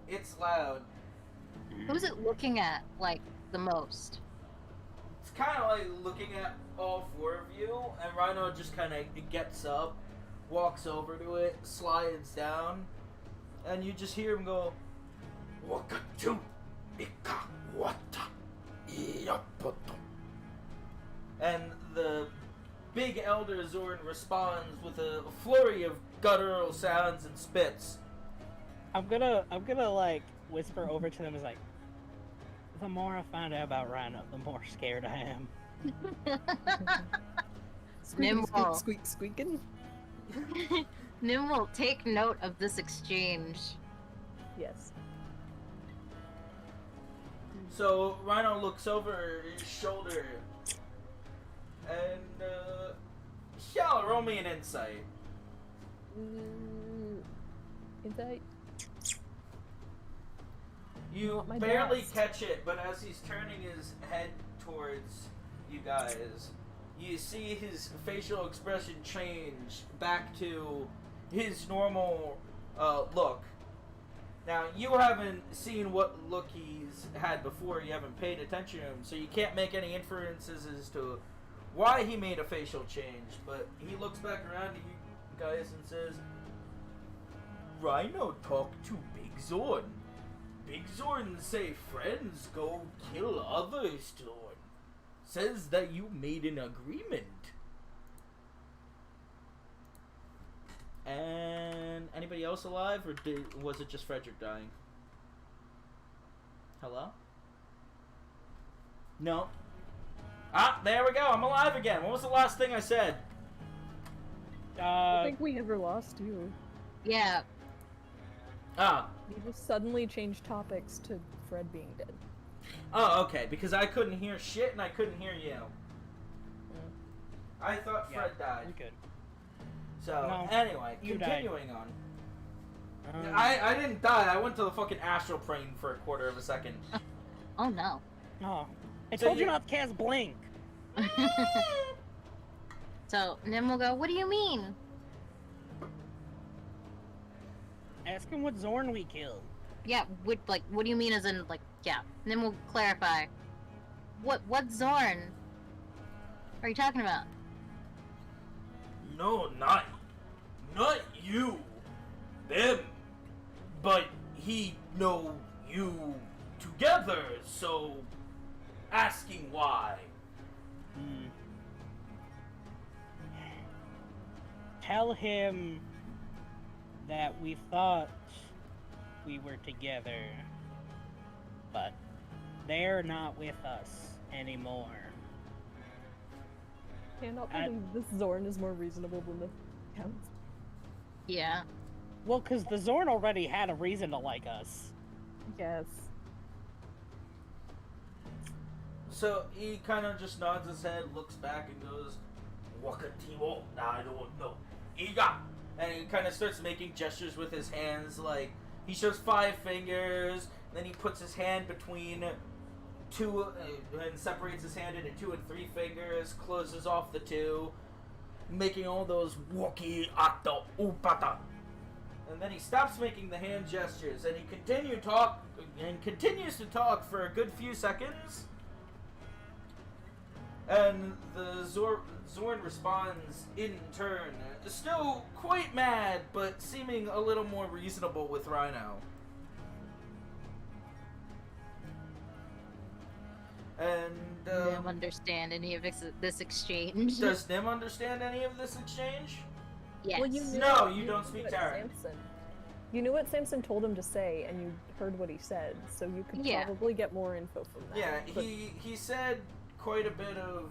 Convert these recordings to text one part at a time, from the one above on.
it's loud. Who's it looking at, like, the most? It's kind of like looking at all four of you, and Rhino just kind of gets up, walks over to it, slides down, and you just hear him go, Wakatu Ika Wata Iapoto. And the big Elder Zorn responds with a flurry of guttural sounds and spits. I'm gonna like whisper over to them as like, the more I find out about Rhino, the more scared I am. Squeak, squeak, squeak, squeaking. Nim will take note of this exchange. Yes. So Rhino looks over his shoulder and shall roll me an insight. Insight. You barely catch it, but as he's turning his head towards you guys, you see his facial expression change back to his normal look. Now, you haven't seen what look he's had before, you haven't paid attention to him, so you can't make any inferences as to why he made a facial change, but he looks back around to you guys and says, Rhino talked to Big Zorn. Big Zorn say friends go kill other Zorn. Says that you made an agreement. And anybody else alive, or was it just Frederick dying? Hello? No. Ah, there we go. I'm alive again. What was the last thing I said? I don't think we ever lost you. Yeah. Ah. You just suddenly changed topics to Fred being dead. Oh, okay. Because I couldn't hear shit and I couldn't hear you. Yeah. I thought Fred died. You could. So, No, anyway, you continuing on. died. I didn't die. I went to the fucking astral plane for a quarter of a second. Oh no. Oh, I So told you you- not to cast Blink. So Nim will go, what do you mean? Ask him what Zorn we killed. Yeah, what do you mean as in, like, yeah. Nim will clarify. What Zorn are you talking about? No, not you. Them. But he know you together, so asking why. Tell him that we thought we were together, but they're not with us anymore. Cannot believe this Zorn is more reasonable than the Counts. Yeah. Well, because the Zorn already had a reason to like us. Yes. So he kind of just nods his head, looks back, and goes, Wakatiwo, I don't know. Iga! And he kind of starts making gestures with his hands, like, he shows 5 fingers, and then he puts his hand between 2, and separates his hand into 2 and 3 fingers, closes off the 2, making all those woki ato upata. And then he stops making the hand gestures, and he continues to talk for a good few seconds. And the Zorn responds in turn, still quite mad, but seeming a little more reasonable with Rhino. And Nim understand any of this exchange? does Nim understand any of this exchange? Yes. Well, you knew No, what- you don't knew speak what Terran. You knew what Samson told him to say, and you heard what he said, so you could Yeah. probably get more info from that. Yeah, but- he said quite a bit of...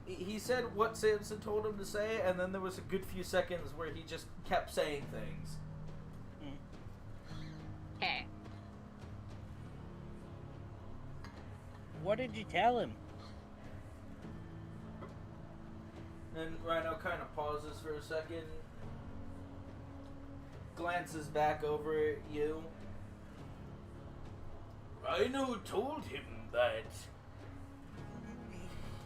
He said what Samson told him to say, and then there was a good few seconds where he just kept saying things. Okay. What did you tell him? And Rhino kind of pauses for a second, glances back over at you. Rhino told him that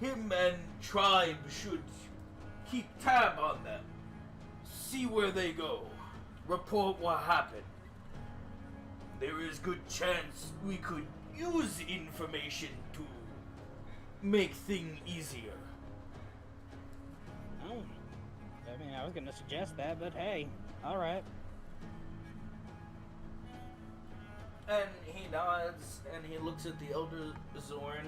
him and tribe should keep tab on them, see where they go, report what happened. there is good chance we could use information to make things easier. Oh. I mean, I was gonna suggest that, but hey, alright. And he nods, and he looks at the Elder Zorn,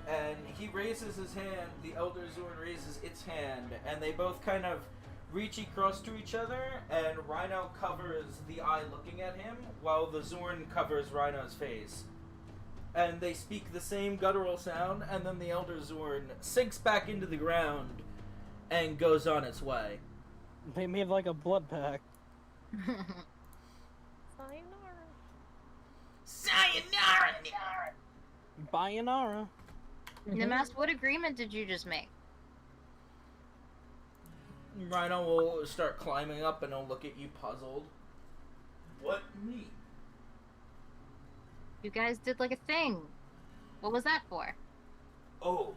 and he raises his hand, the Elder Zorn raises its hand, and they both kind of reach across to each other, and Rhino covers the eye looking at him, while the Zorn covers Rhino's face. And they speak the same guttural sound, and then the Elder Zorn sinks back into the ground and goes on its way. They made like a blood pact. Sayonara. Sayonara! Bayonara. Nimas, what agreement did you just make? Rhino will start climbing up and he'll look at you puzzled. What me? You guys did like a thing. What was that for? Oh,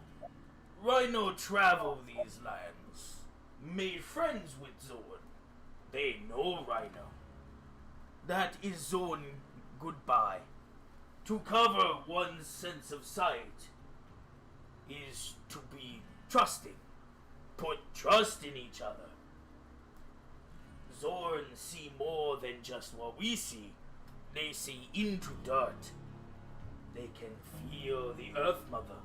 Rhino travel these lands. Made friends with Zorn. They know Rhino. That is Zorn goodbye. To cover one's sense of sight is to be trusting. Put trust in each other. Zorn see more than just what we see. They see into dirt. They can feel the Earth Mother.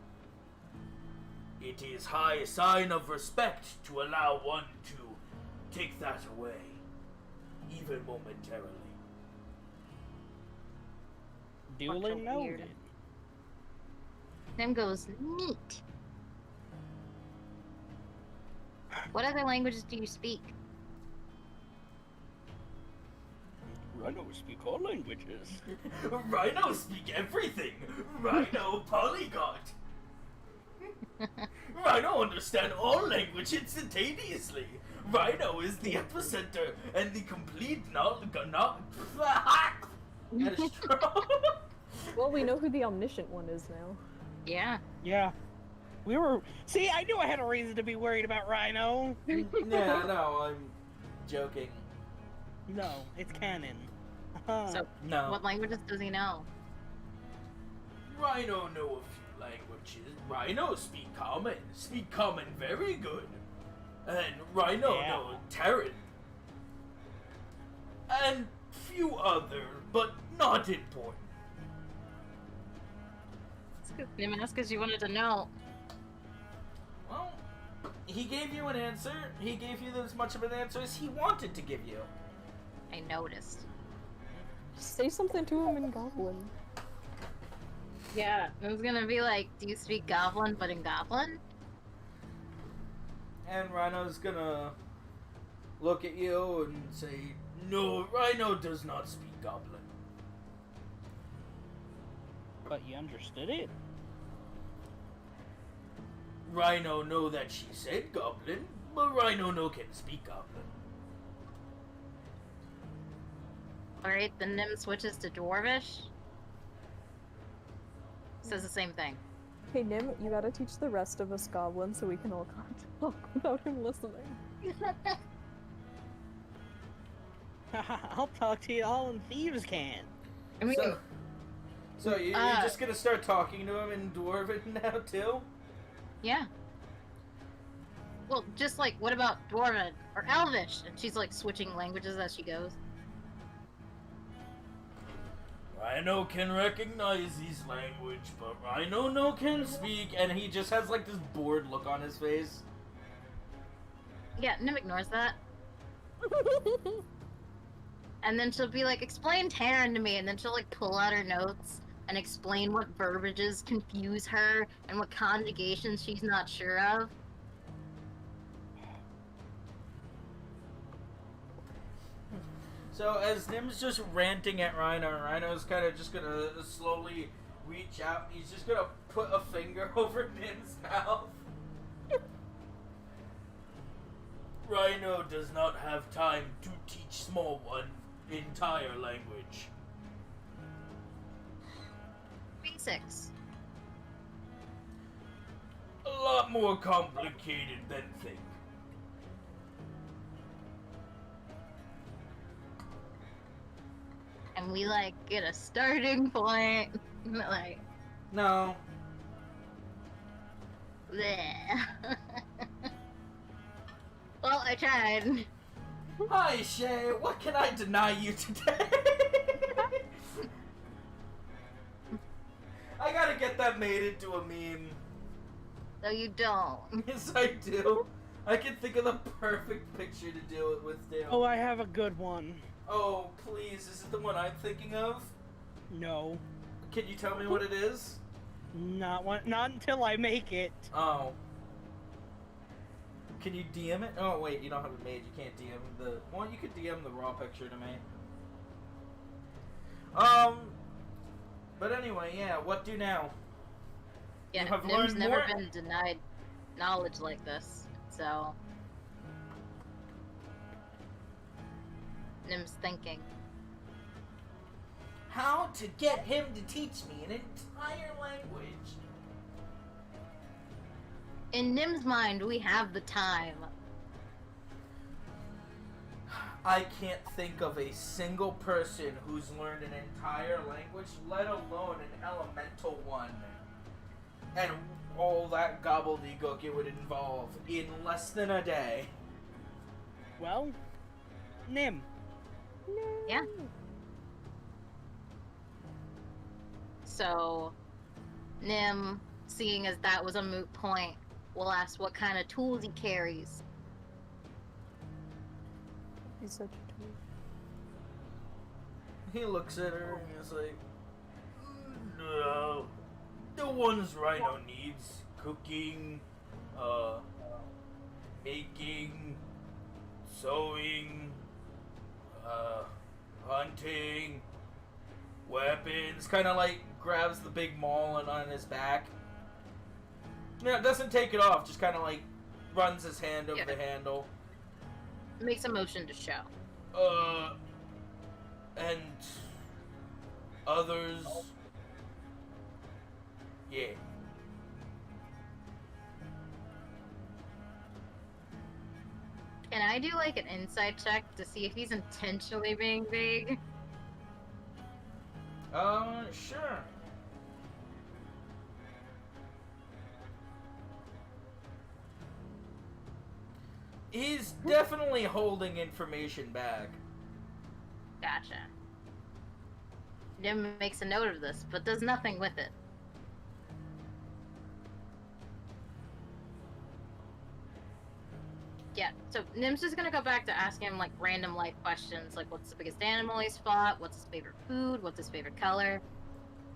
It is high sign of respect to allow one to take that away, even momentarily. Duly Bunch of weird. noted. Nim goes, neat. What other languages do you speak? Rhinos speak all languages. Rhino speak everything. Rhino polyglot. Rhino understand all language instantaneously. Rhino is the epicenter and the complete Well, we know who the omniscient one is now. Yeah. Yeah. We were. See, I knew I had a reason to be worried about Rhino. Yeah, no, I'm joking. No, it's canon. So, No. what languages does he know? Rhino know a few languages. Rhino speak common very good. And Rhino Yeah. know Terran. And few other, but not important. Nim asked because you wanted to know. Well, he gave you an answer. He gave you as much of an answer as he wanted to give you. I noticed. Say something to him in Goblin. Yeah. It was gonna be like, do you speak Goblin but in Goblin? And Rhino's gonna look at you and say, no, Rhino does not speak Goblin. But you understood it? Rhino know that she said Goblin, but Rhino no can speak Goblin. Alright, then Nim switches to Dwarvish. Says the same thing. Hey Nim, you gotta teach the rest of us Goblin so we can all talk without him listening. I'll talk to you all in Thieves' Can. I mean, So you're just gonna start talking to him in Dwarven now too? yeah. Well, just like, what about Dwarven or Elvish? And she's like switching languages as she goes. Rhino can recognize his language, but Rhino no can speak, and he just has like this bored look on his face. Yeah, Nim ignores that. And then she'll be like, explain Terran to me, and then she'll like pull out her notes and explain what verbiages confuse her and what conjugations she's not sure of. So as Nim's just ranting at Rhino, Rhino's kind of just gonna slowly reach out. He's just gonna put a finger over Nim's mouth. Rhino does not have time to teach small one entire language. Basics. A lot more complicated than think. Can we like get a starting point? Like, No. bleh. Well, I tried. Hi, Shay. What can I deny you today? I gotta get that made into a meme. No, you don't. Yes, I do. I can think of the perfect picture to do it with, too. Oh, I have a good one. Oh, please. Is it the one I'm thinking of? No. Can you tell me what it is? Not until I make it. Oh. Can you DM it? Oh, wait, you don't have it made. You can't DM the... Well, you could DM the raw picture to me. But anyway, yeah, what do now? Yeah, You have Nim's learned never more? been denied knowledge like this, so... Nim's thinking. How to get him to teach me an entire language. In Nim's mind, we have the time. I can't think of a single person who's learned an entire language, let alone an elemental one. And all that gobbledygook it would involve in less than a day. Well, Nim. Yeah. So, Nim, seeing as that was a moot point, will ask what kind of tools he carries. He's such a tool. He looks at her and he's like, no, the ones Rhino needs, cooking, making, sewing, hunting, weapons, kind of like grabs the big maul and on his back. No, doesn't take it off, just kind of like runs his hand over the handle. Makes a motion to show. And others, yeah. Can I do like an insight check to see if he's intentionally being vague? Sure. He's definitely holding information back. Gotcha. Nim makes a note of this, but does nothing with it. Yeah, so Nim's just gonna go back to asking him like random life questions, like what's the biggest animal he's fought, what's his favorite food, what's his favorite color.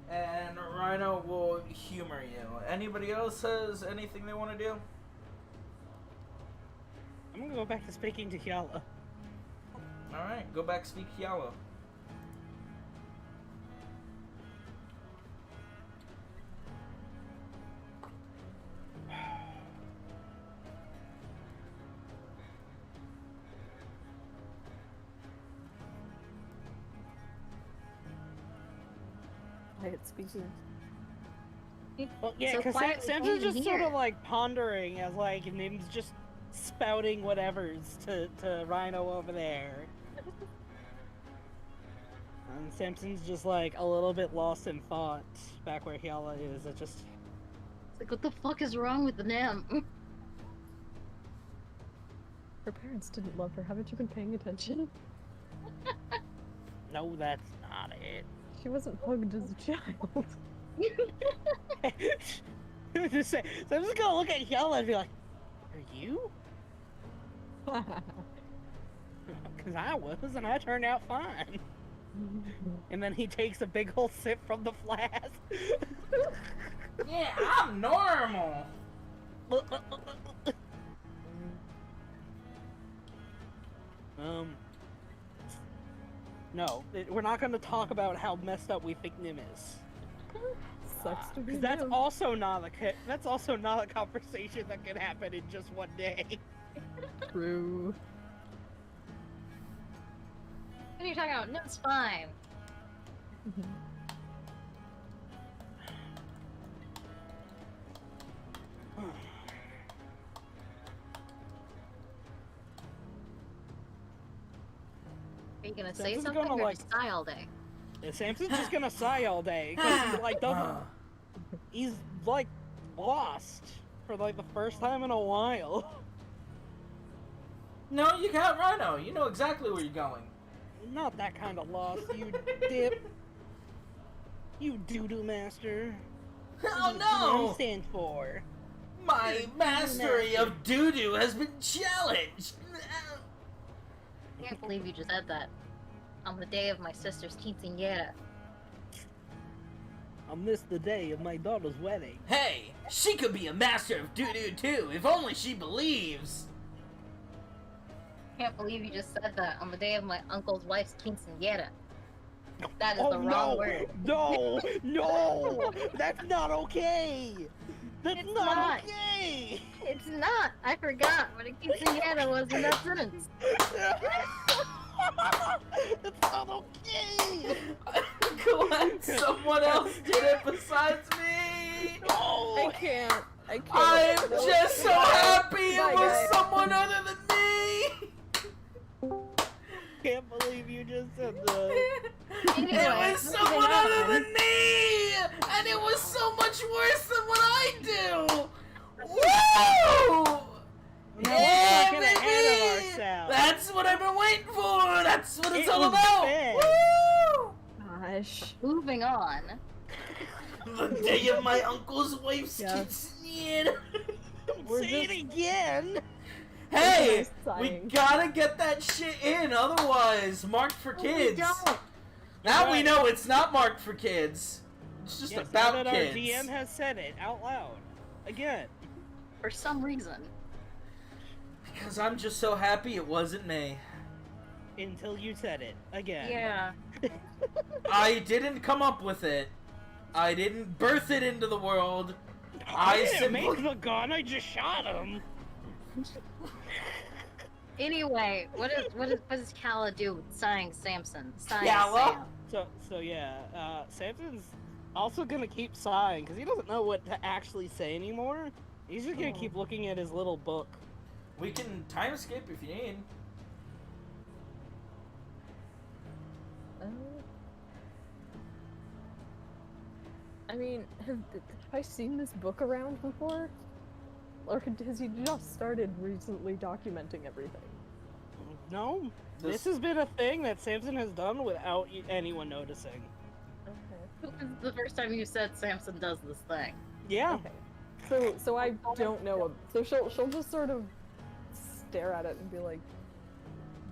And Rhino will humor you. Anybody else has anything they want to do? I'm gonna go back to speaking to Hyala. Alright, go back speak Yellow. Quiet speaking. Well, yeah, So because quietly Samson's over just sort here. of like pondering as like Nim's just spouting whatevers to Rhino over there. And Samson's just like a little bit lost in thought back where Hyala is. It just It's like, what the fuck is wrong with Nim? Her parents didn't love her. Haven't you been paying attention? no, that's not it. She wasn't hugged as a child. Just say, so I'm just gonna look at Hyala and be like, "Are you?" Because I was, and I turned out fine. And then he takes a big old sip from the flask. Yeah, I'm normal. No, we're not going to talk about how messed up we think Nim is. Sucks to be Because that's him. also not a conversation that can happen in just one day. True. What are you talking about? Nim's fine. Are you gonna say Samson's something gonna, or like- just die all day? Samson's just gonna sigh all day because he like doesn't. He's like lost for like the first time in a while. No, you got Rhino. You know exactly where you're going. Not that kind of lost, you dip. You doo-doo master. Oh What no! do you stand for? My mastery of doo-doo has been challenged! I can't believe you just said that. On the day of my sister's quinceañera. I missed the day of my daughter's wedding. Hey, she could be a master of doo-doo too, if only she believes! Can't believe you just said that on the day of my uncle's wife's quinceañera. That is the wrong word. No! No! That's not okay! That's It's not not. okay! It's not. I forgot what a quinceañera was in that sentence. It's not okay! I'm glad someone else did it besides me! No! I can't. I'm No. just so happy it Bye, was guys. someone other than me! Can't believe you just said that. Anyway, It was moving someone other on. than me! And it was so much worse than what I do! Woo! Now Yeah, let's not get ahead of baby! ourselves. That's what I've been waiting for! That's what it's It all was about! bad. Woo! Gosh. Moving on. The day of my uncle's wife's Yes. quinceañera. Don't We're say it just- again! Hey! I'm We sighing. gotta get that shit in, otherwise marked for kids. We don't. Now we Right. know it's not marked for kids. It's just Yes, about now that kids. our GM has said it out loud. Again. For some reason. Because I'm just so happy it wasn't me. Until you said it. Again. Yeah. I didn't come up with it. I didn't birth it into the world. I didn't make simply... the gun, I just shot him. Anyway, what does Kala do with sighing Samson? Sighing Kala? Sam. So yeah, Samson's also gonna keep sighing because he doesn't know what to actually say anymore. He's just gonna keep looking at his little book. We can time escape if you need. I mean, have I seen this book around before? Or has he just started recently documenting everything? No, this has been a thing that Samson has done without anyone noticing. Okay. This is the first time you said Samson does this thing. Yeah. Okay. So I don't know. So she'll just sort of stare at it and be like,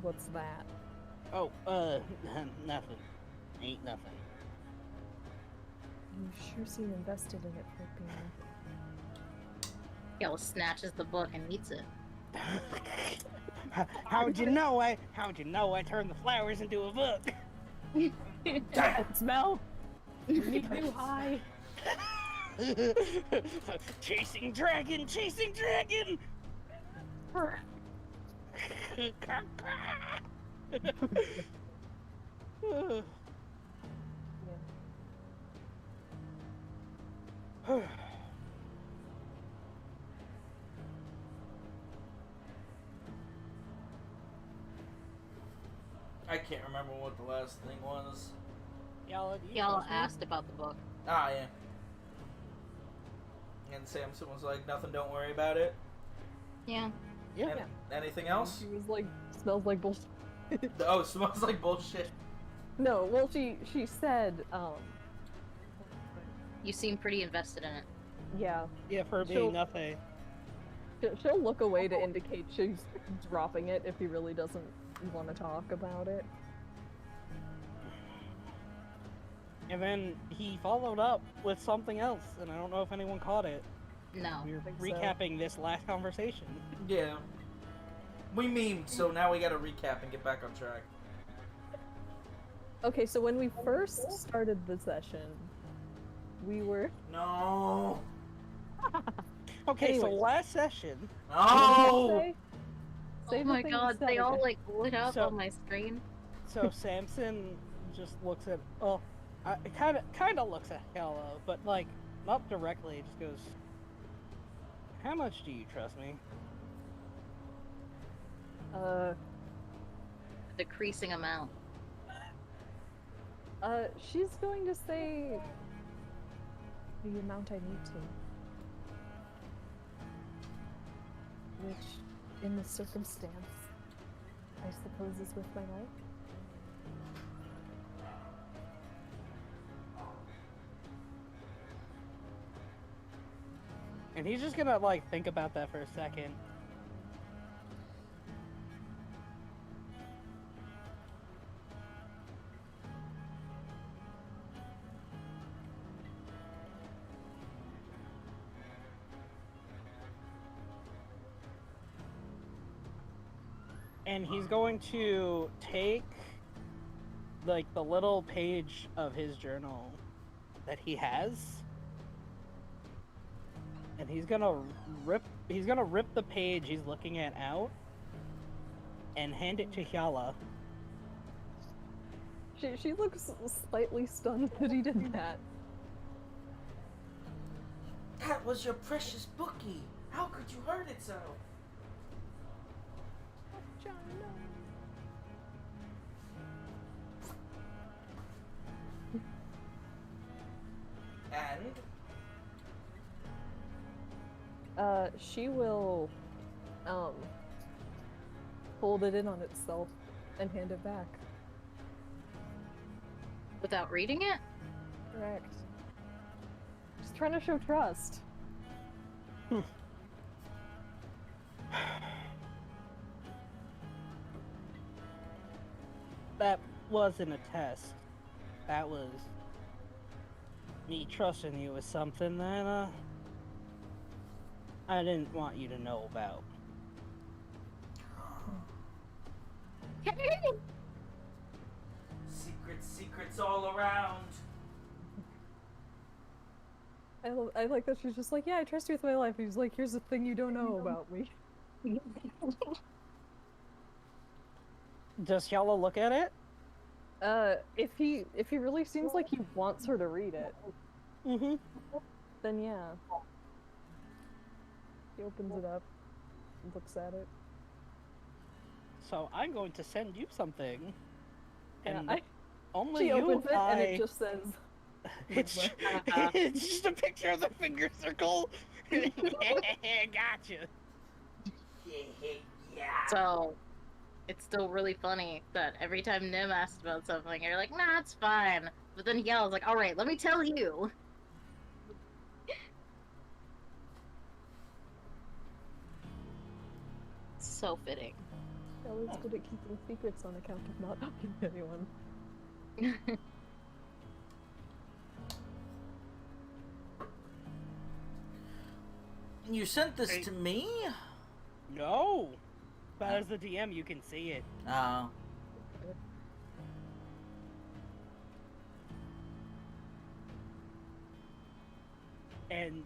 "What's that?" Oh, nothing. Ain't nothing. You sure seem invested in it for being. Kala snatches the book and eats it. How'd you know I turned the flowers into a book? Smell. Need new high. Chasing dragon, chasing dragon. I can't remember what the last thing was. Kala asked about the book. Ah, yeah. And Samson was like, nothing, don't worry about it. Yeah. Yeah. And anything else? She was like, "Smells like bullshit." Oh, it smells like bullshit. No, well, she said, You seem pretty invested in it. yeah. Yeah, for She'll- being nothing. She'll look away to indicate she's dropping it if he really doesn't want to talk about it. And then he followed up with something else, and I don't know if anyone caught it. No. We were think so. recapping this last conversation. Yeah. We memed, so now we gotta recap and get back on track. Okay, so when we first started the session, we were. No. Okay, so Anyways. last session, No. Say Oh the my thing you god, said they all again. like lit up So- on my screen. so Samson just looks at, it kind of looks at Hello, but like not directly. It just goes, "How much do you trust me?" Decreasing amount. She's going to say the amount I need to. Which, in this circumstance, I suppose is with my life. And he's just gonna, like, think about that for a second. And he's going to take, like, the little page of his journal that he has, and he's gonna rip the page he's looking at out and hand it to Hyala. She looks slightly stunned that he did that. That was your precious bookie. How could you hurt it so? John, no. And she will, fold it in on itself and hand it back. Without reading it? Correct. Just trying to show trust. That wasn't a test. That was me trusting you with something that, I didn't want you to know about. Secrets all around. I like that she's just like, yeah, I trust you with my life. And he's like, here's the thing you don't know about me. Does Hyala look at it? If he really seems like he wants her to read it, Mm-hmm. then yeah. He opens it up and looks at it. So I'm going to send you something. Yeah, And only she you opens it and I... it just says, It's, it's just a picture of the finger circle. Gotcha. Yeah. So, it's still really funny that every time Nim asks about something, you're like, nah, it's fine. But then he yells like, alright, let me tell you. So fitting. Ella's good at keeping secrets on account of not talking to anyone. You sent this to me? No. But as the DM, you can see it. Oh. And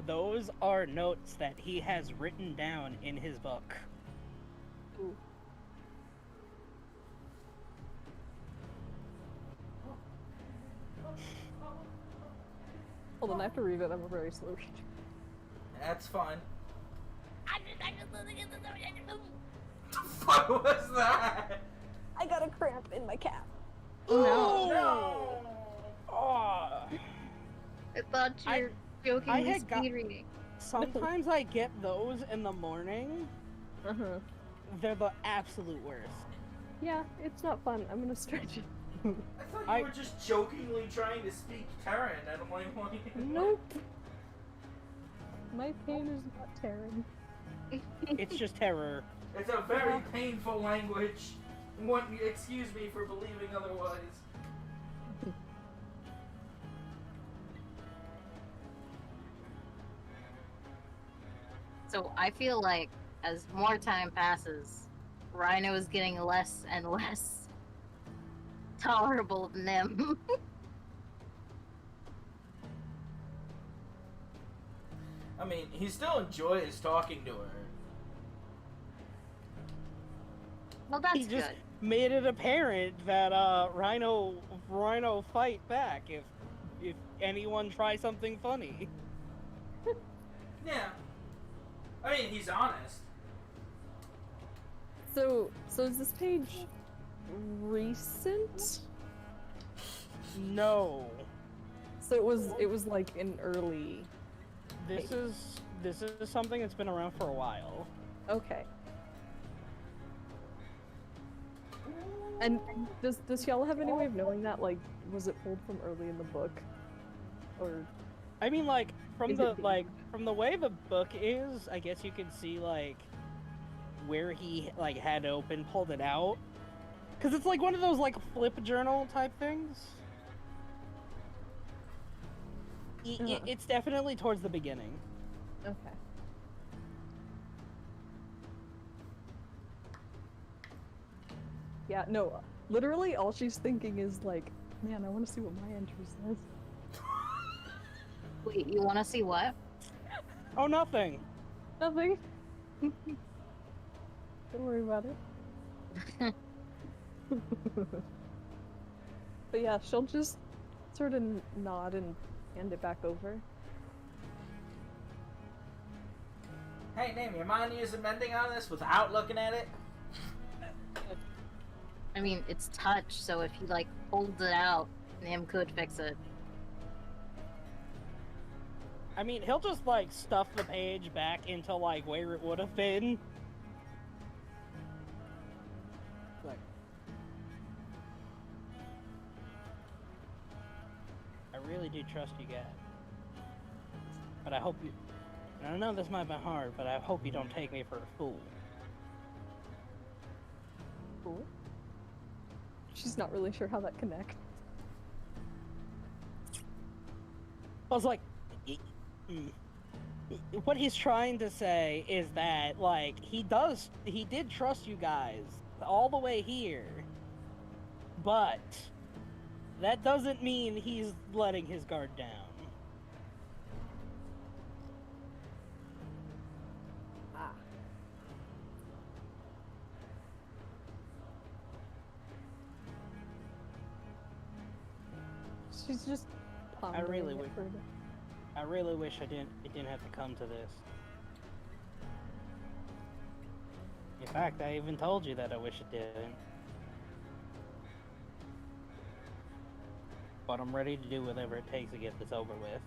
those are notes that he has written down in his book. Ooh. Hold on, I have to read it. I'm a very slow reader. That's fine. What was that? I got a cramp in my calf. No. No. Oh. I thought you were jokingly speed reading. Sometimes I get those in the morning. Uh-huh. They're the absolute worst. Yeah, it's not fun. I'm gonna stretch it. I thought you were just jokingly trying to speak Terran, and I'm like, Nope. My pain is not Terran. It's just terror. It's a very painful language. Excuse me for believing otherwise. So I feel like as more time passes, Rhino is getting less and less tolerable than them. I mean, he still enjoys talking to her. Well, that's He just good. made it apparent that Rhino fight back if anyone tries something funny. Yeah. I mean, he's honest. So is this page recent? No. So it was like an early. This is something that's been around for a while. Okay. And does Ciela have any way of knowing that? Like, was it pulled from early in the book, or? I mean, like from Is the it from the way the book is, I guess you can see like where he like had open, pulled it out, because it's like one of those like flip journal type things. It's definitely towards the beginning. Okay. Yeah, no, literally all she's thinking is like, man, I want to see what my entry says. Wait, you want to see what? Oh, nothing. Nothing. Don't worry about it. But yeah, she'll just sort of nod and hand it back over. Hey, Nim, you mind using mending on this without looking at it? I mean, it's touch, so if he like holds it out, Nim could fix it. I mean, he'll just like stuff the page back into like where it would have been. Like, I really do trust you guys, but I hope you. And I know this might be hard, but I hope you don't take me for a fool. Cool. She's not really sure how that connects. I was like, what he's trying to say is that, like, he did trust you guys all the way here, but that doesn't mean he's letting his guard down. Ah. She's just pondering really it would- for a bit. I really wish it didn't have to come to this. In fact, I even told you that I wish it didn't. But I'm ready to do whatever it takes to get this over with.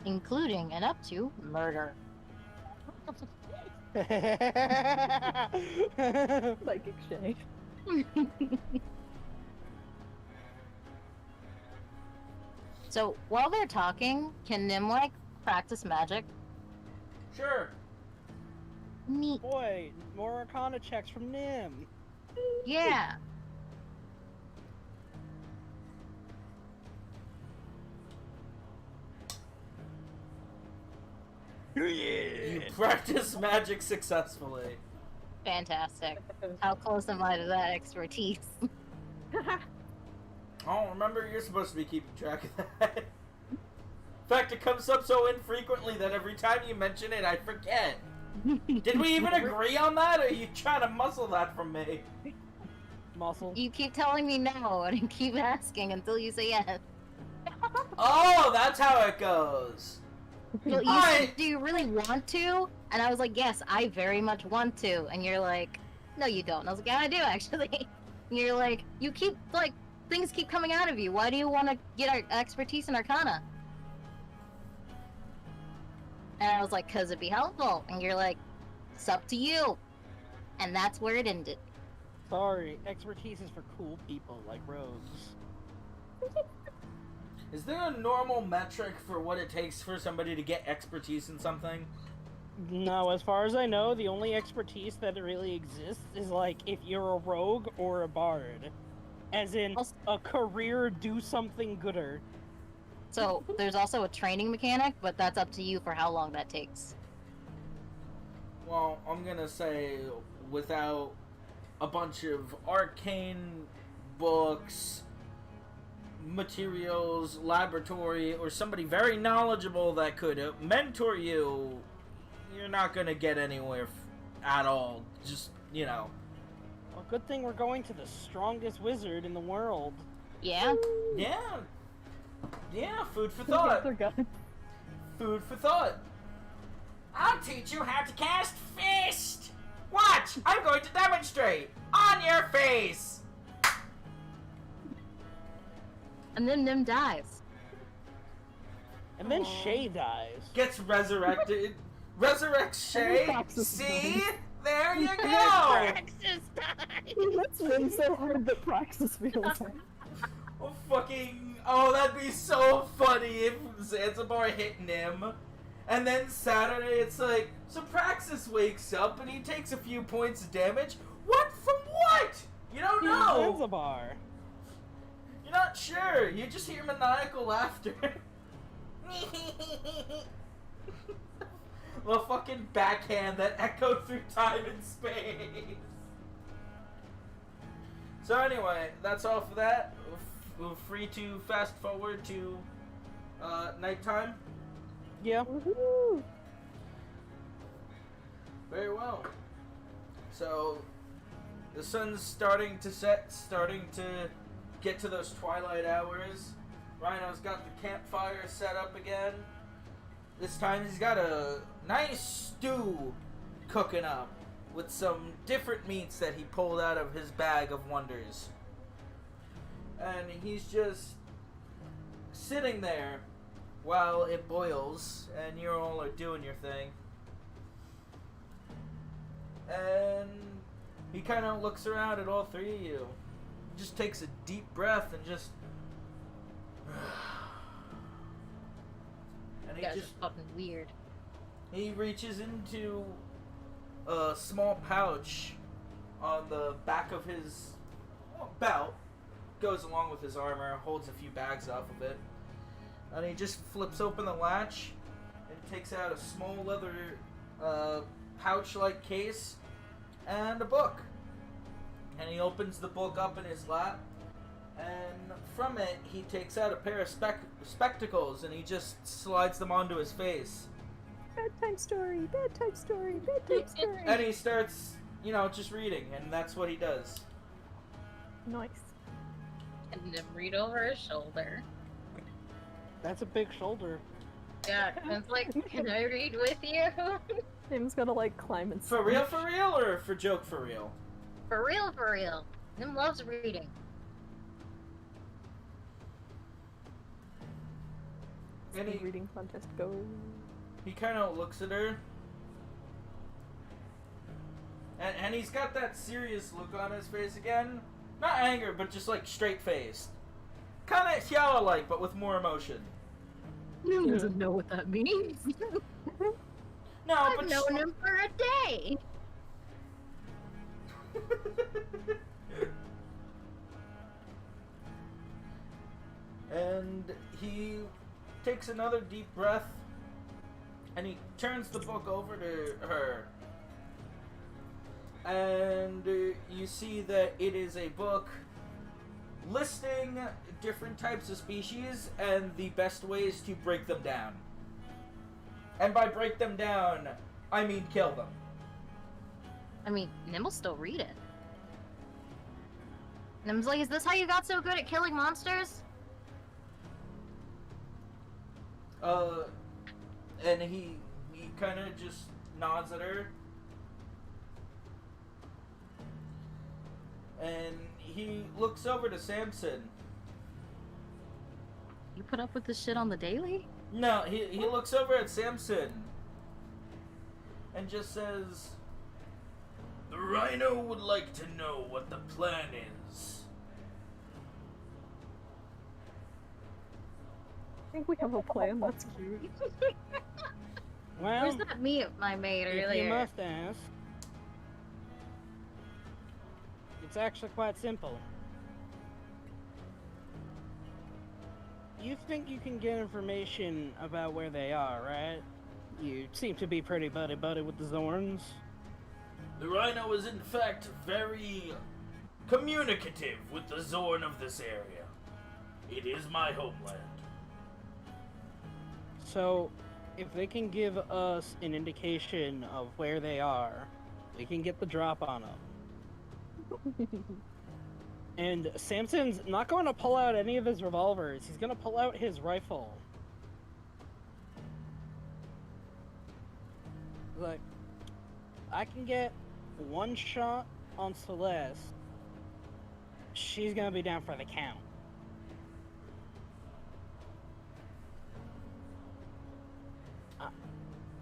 Including and up to murder. Psychic Shay. So while they're talking, can Nim like practice magic? Sure. Neat. Boy, more Arcana checks from Nim. Yeah. You practice magic successfully. Fantastic. How close am I to that expertise? Oh, remember, you're supposed to be keeping track of that. In fact, it comes up so infrequently that every time you mention it, I forget. Did we even agree on that, or are you trying to muscle that from me? Muscle. You keep telling me no, and I keep asking until you say yes. Oh, that's how it goes. Well, you I- said, do you really want to? And I was like, yes, I very much want to. And you're like, no, you don't. And I was like, yeah, I do, actually. And you're like, you keep, like, things keep coming out of you. Why do you want to get our expertise in Arcana? And I was like, because it'd be helpful. And you're like, it's up to you. And that's where it ended. Sorry, expertise is for cool people like rogues. Is there a normal metric for what it takes for somebody to get expertise in something? No, as far as I know, the only expertise that really exists is like if you're a rogue or a bard. As in, a career do something gooder. So there's also a training mechanic, but that's up to you for how long that takes. Well, I'm gonna say without a bunch of arcane books, materials, laboratory, or somebody very knowledgeable that could mentor you, you're not gonna get anywhere at all. Just, you know. Well, good thing we're going to the strongest wizard in the world. Yeah? Yeah. Yeah, food for thought. They're good. Food for thought. I'll teach you how to cast Fist! Watch! I'm going to demonstrate! On your face! And then Nim dies. And then Aw. Shay dies. Gets resurrected. Resurrects Shay. Praxis See? dies. There you go! Praxis dies! That's Nim so hard that Praxis feels it. Oh, fucking... Oh, that'd be so funny if Zanzibar hit Nim. And then Saturday, it's like, so Praxis wakes up and he takes a few points of damage. What from what? You don't know. Zanzibar. You're not sure. You just hear maniacal laughter. The fucking backhand that echoed through time and space. So anyway, that's all for that. We're free to fast forward to nighttime. Yeah. Woohoo! Very well. So the sun's starting to set, starting to get to those twilight hours. Rhino's got the campfire set up again. This time he's got a nice stew cooking up with some different meats that he pulled out of his bag of wonders. And he's just sitting there while it boils and you all are doing your thing. And he kind of looks around at all three of you. Just takes a deep breath and just... and You he guys just... are fucking weird. He reaches into a small pouch on the back of his belt, goes along with his armor, holds a few bags off of it, and he just flips open the latch and takes out a small leather pouch-like case and a book. And he opens the book up in his lap, and from it he takes out a pair of spectacles and he just slides them onto his face. Bedtime story, bedtime story, bedtime story. And he starts, just reading, and that's what he does. Nice. And then read over his shoulder. That's a big shoulder. Yeah, and it's like, can I read with you? Nim's gotta like climb and For real, or for joke for real? For real, for real. Nim loves reading. And reading contest go. he kind of looks at her. And he's got that serious look on his face again. Not anger, but just like straight-faced. Kind of Xiao-like, but with more emotion. Nim doesn't know what that means. No, I've but known him for a day. And he takes another deep breath, and he turns the book over to her. And you see that it is a book listing different types of species and the best ways to break them down. And by break them down, I mean kill them. I mean, Nim will still read it. Nim's like, is this how you got so good at killing monsters? And he kind of just nods at her. And he looks over to Samson. You put up with this shit on the daily? No, he looks over at Samson and just says, "The Rhino would like to know what the plan is." I think we have a plan. That's cute. Well, Where's that meat I made if you earlier? must ask, it's actually quite simple. You think you can get information about where they are, right? You seem to be pretty buddy-buddy with the Zorns. The Rhino is in fact very communicative with the Zorn of this area. It is my homeland. So, if they can give us an indication of where they are, we can get the drop on them. And Samson's not going to pull out any of his revolvers. He's going to pull out his rifle. Like, I can get one shot on Celeste. She's going to be down for the count.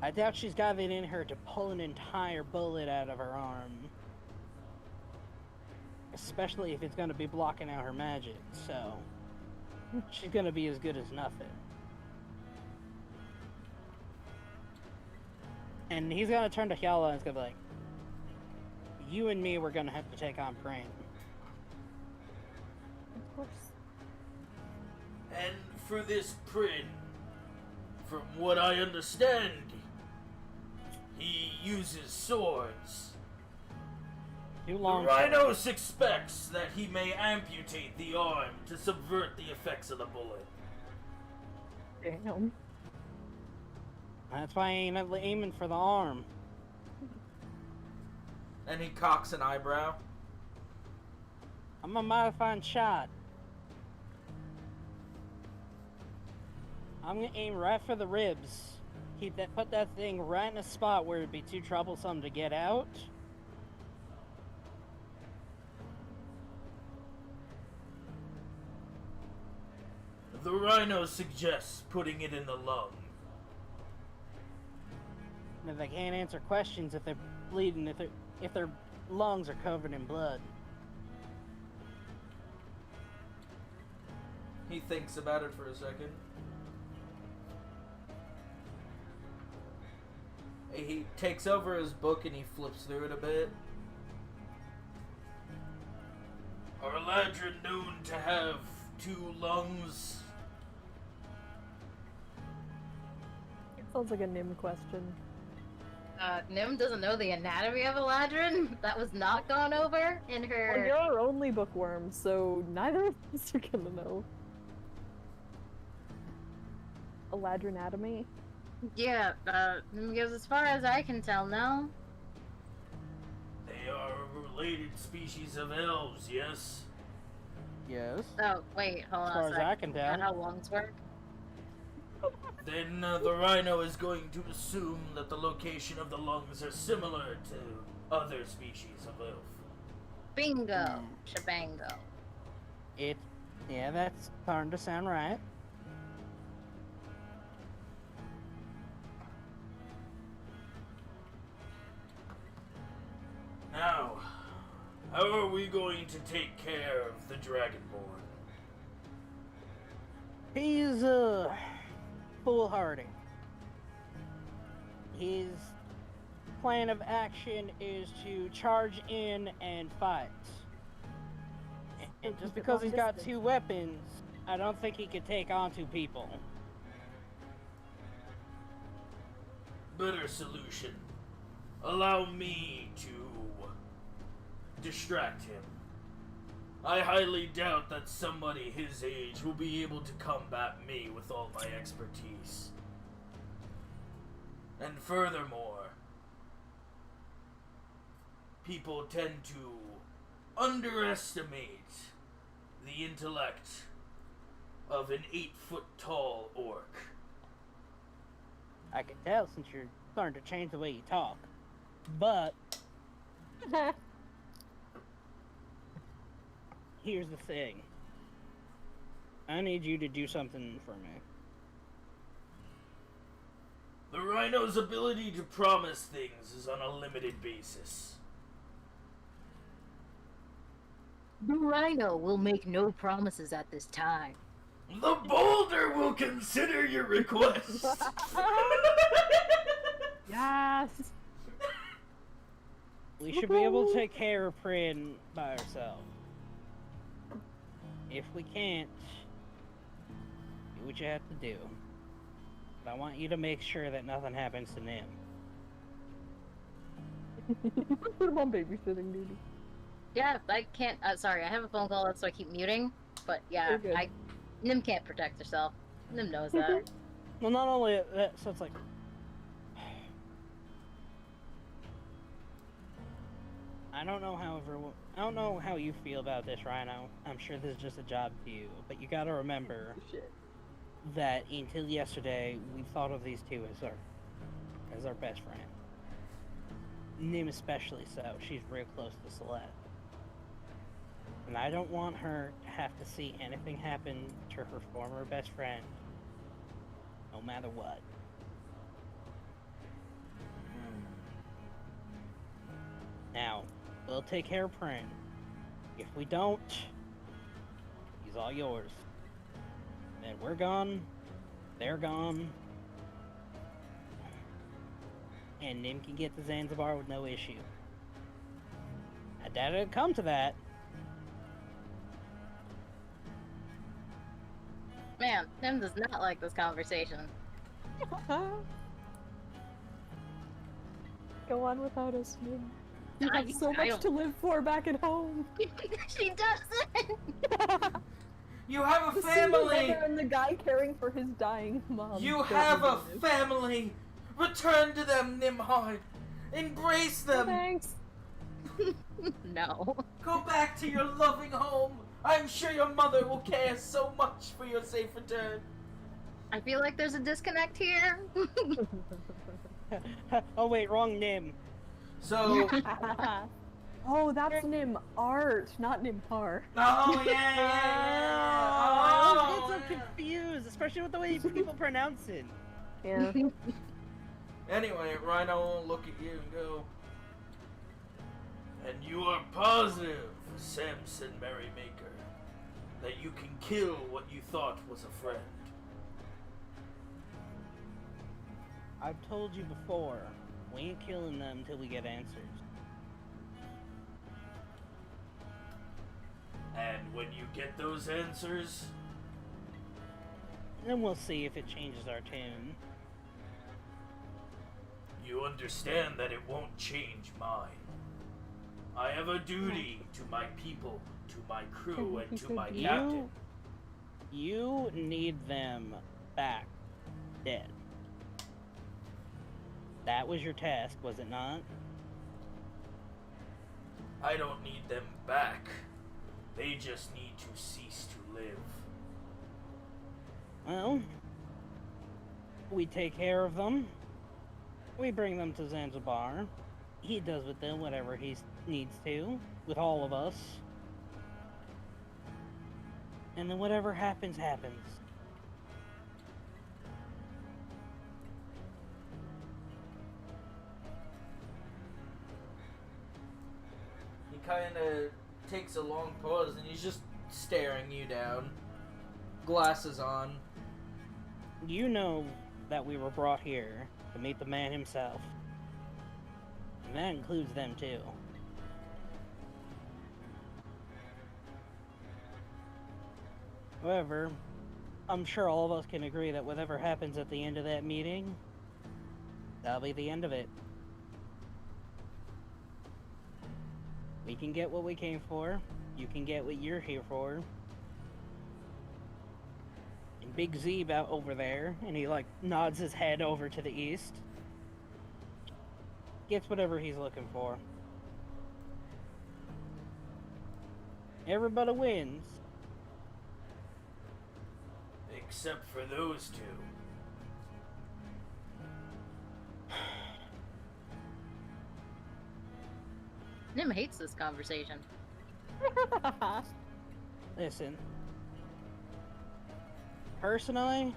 I doubt she's got it in her to pull an entire bullet out of her arm. Especially if it's going to be blocking out her magic, so she's going to be as good as nothing. And he's going to turn to Hyala and he's going to be like, you and me, we're going to have to take on Brain. Of course. And for this Prin, from what I understand, he uses swords. Too The long. Rhino suspects that he may amputate the arm to subvert the effects of the bullet. Damn. That's why I ain't aiming for the arm. And he cocks an eyebrow. I'm a modifying shot. I'm gonna aim right for the ribs. Put that thing right in a spot where it'd be too troublesome to get out. The Rhino suggests putting it in the lung. And if they can't answer questions, if they're bleeding, if their lungs are covered in blood. He thinks about it for a second. He takes over his book and he flips through it a bit. Are Eladrin known to have 2 lungs? It sounds like a Nim question. Nim doesn't know the anatomy of Eladrin. That was not gone over in her. Well, you're only bookworm, so neither of us are gonna know. Eladrinatomy? Yeah, Nim goes as far as I can tell, no? They are a related species of elves, yes? Yes. Oh, wait, hold As on far a as second. I can Is that tell. how lungs work? Then the Rhino is going to assume that the location of the lungs are similar to other species of elf. Bingo. Shabango. Yeah, that's starting to sound right. Now, how are we going to take care of the Dragonborn? He's, foolhardy. His plan of action is to charge in and fight. And just because he's got 2 weapons, I don't think he could take on 2 people. Better solution. Allow me to distract him. I highly doubt that somebody his age will be able to combat me with all my expertise. And furthermore, people tend to underestimate the intellect of an 8-foot-tall orc. I can tell since you're starting to change the way you talk. But here's the thing. I need you to do something for me. The Rhino's ability to promise things is on a limited basis. The Rhino will make no promises at this time. The boulder will consider your request. Yes! We should be able to take care of Prin by ourselves. If we can't, do what you have to do. But I want you to make sure that nothing happens to Nim. Put him on babysitting duty. Yeah, I can't. Sorry, I have a phone call, so I keep muting. But yeah, You're good. Nim can't protect herself. Nim knows that. Well, not only that, so it's like... I don't know how you feel about this, Rhino. I'm sure this is just a job to you, but you gotta remember Shit. that until yesterday, we thought of these 2 as our best friend. Nim especially so. She's real close to Celeste. And I don't want her to have to see anything happen to her former best friend, no matter what. Now, we'll take care of Prin. If we don't, he's all yours. Then we're gone, they're gone, and Nim can get to Zanzibar with no issue. I doubt it'll come to that. Man, Tim does not like this conversation. Go on without us, Nim. You I- have so I much don't- to live for back at home. She doesn't! You have a The single family! mother and the guy caring for his dying mom. You don't have a need this. family! Return to them, Nimhard! Embrace them! Thanks. No. Go back to your loving home! I'm sure your mother will care so much for your safe return. I feel like there's a disconnect here. Oh wait, wrong Nim. So, Oh, that's Nim Art, not Nim Har. oh yeah. I Oh, get so confused, especially with the way people pronounce it. Yeah. Anyway, Rhino will look at you and go, and you are positive, Samson Merrymaker, that you can kill what you thought was a friend. I've told you before, we ain't killing them until we get answers. And when you get those answers, Then we'll see if it changes our tune. you understand that it won't change mine. I have a duty to my people, to my crew, and to my captain. You need them back, dead. That was your task, was it not? I don't need them back. They just need to cease to live. Well, we take care of them. We bring them to Zanzibar. He does with them whatever he needs to, with all of us. And then whatever happens, happens. He kind of takes a long pause and he's just staring you down. Glasses on. You know that we were brought here to meet the man himself. And that includes them too. However, I'm sure all of us can agree that whatever happens at the end of that meeting, that'll be the end of it. We can get what we came for. You can get what you're here for. And Big Z out over there, and he like nods his head over to the east. Gets whatever he's looking for. Everybody wins. Except for those two. Nim hates this conversation. Listen. Personally,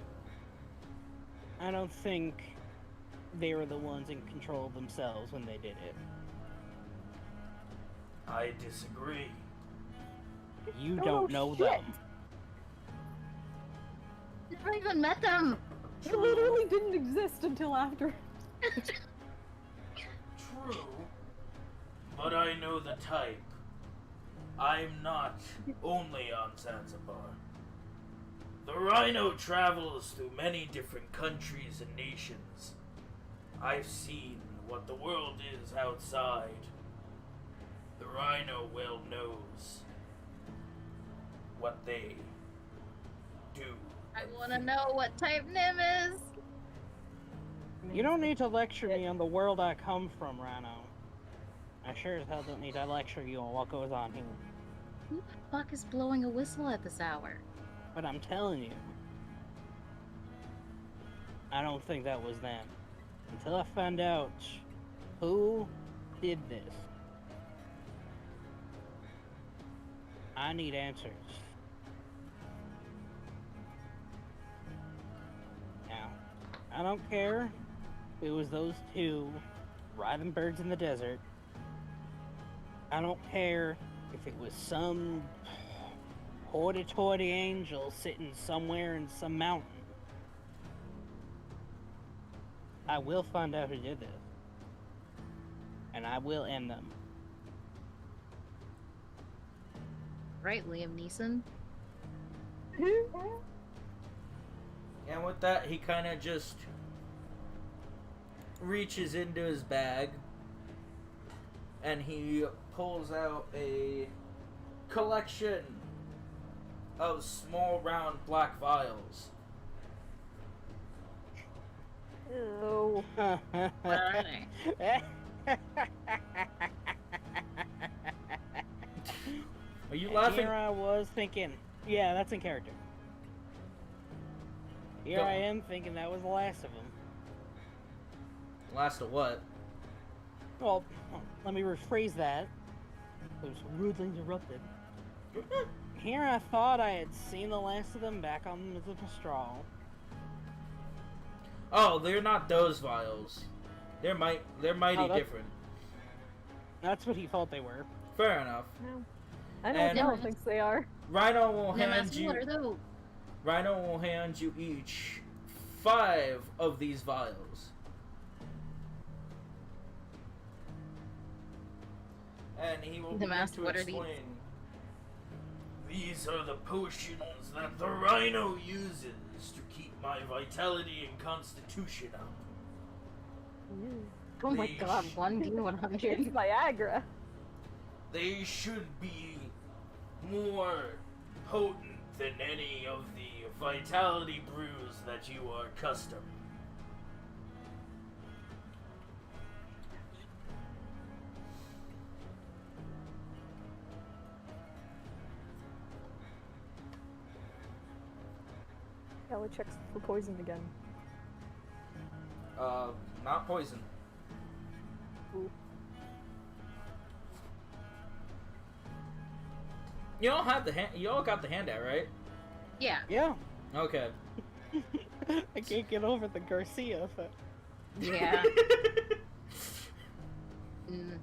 I don't think they were the ones in control of themselves when they did it. I disagree. You Oh, don't know shit. them. Never even met them. He literally didn't exist until after. True. But I know the type. I'm not only on Zanzibar. The Rhino travels through many different countries and nations. I've seen what the world is outside. The Rhino well knows what they do. I want to know what type Nim is. You don't need to lecture me on the world I come from, Rhino. I sure as hell don't need to lecture you on what goes on here. Who the fuck is blowing a whistle at this hour? But I'm telling you, I don't think that was them. Until I find out who did this. I need answers. Now, I don't care if it was those two riding birds in the desert, I don't care if it was some hoity-toity angel sitting somewhere in some mountain. I will find out who did this. And I will end them. Right, Liam Neeson? And with that, he kind of just reaches into his bag and he pulls out a collection of small round black vials. Ew. Alright. Are you laughing? Here I was thinking, yeah, that's in character. Here Go. I am thinking that was the last of them. Last of what? Well, let me rephrase that. I was rudely interrupted. Here I thought I had seen the last of them back on the Mistral. Oh, they're not those vials. They're mighty that's- different. That's what he thought they were. Fair enough. No. I And- don't think they are. Rhino will No, hand that's you. what are those? Rhino will hand you each 5 of these vials. And he will The begin master, to what are these? explain. These are the potions that the Rhino uses to keep my vitality and constitution up. Oh my These- god, 1d100. It's Viagra. They should be more potent than any of the vitality brews that you are accustomed. Kelly checks for poison again. Not poison. Ooh. You all have the you all got the handout, right? Yeah. Yeah. Okay. I can't get over the Garcia effect. Yeah. Mm.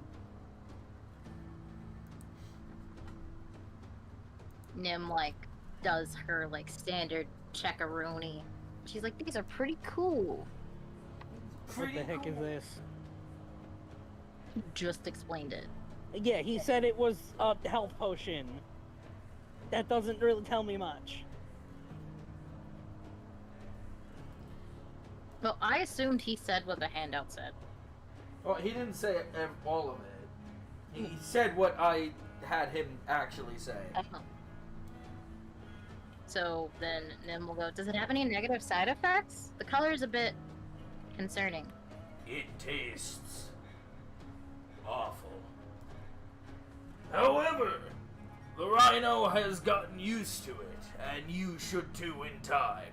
Nim, like, does her, like, standard checkaroni. She's like, these are pretty cool. What the heck is this? Just explained it. Yeah, he said it was a health potion. That doesn't really tell me much. Well, I assumed he said what the handout said. Well, he didn't say all of it. He said what I had him actually say. So then Nim will go, does it have any negative side effects? The color's a bit concerning. It tastes awful. However, the Rhino has gotten used to it, and you should too in time.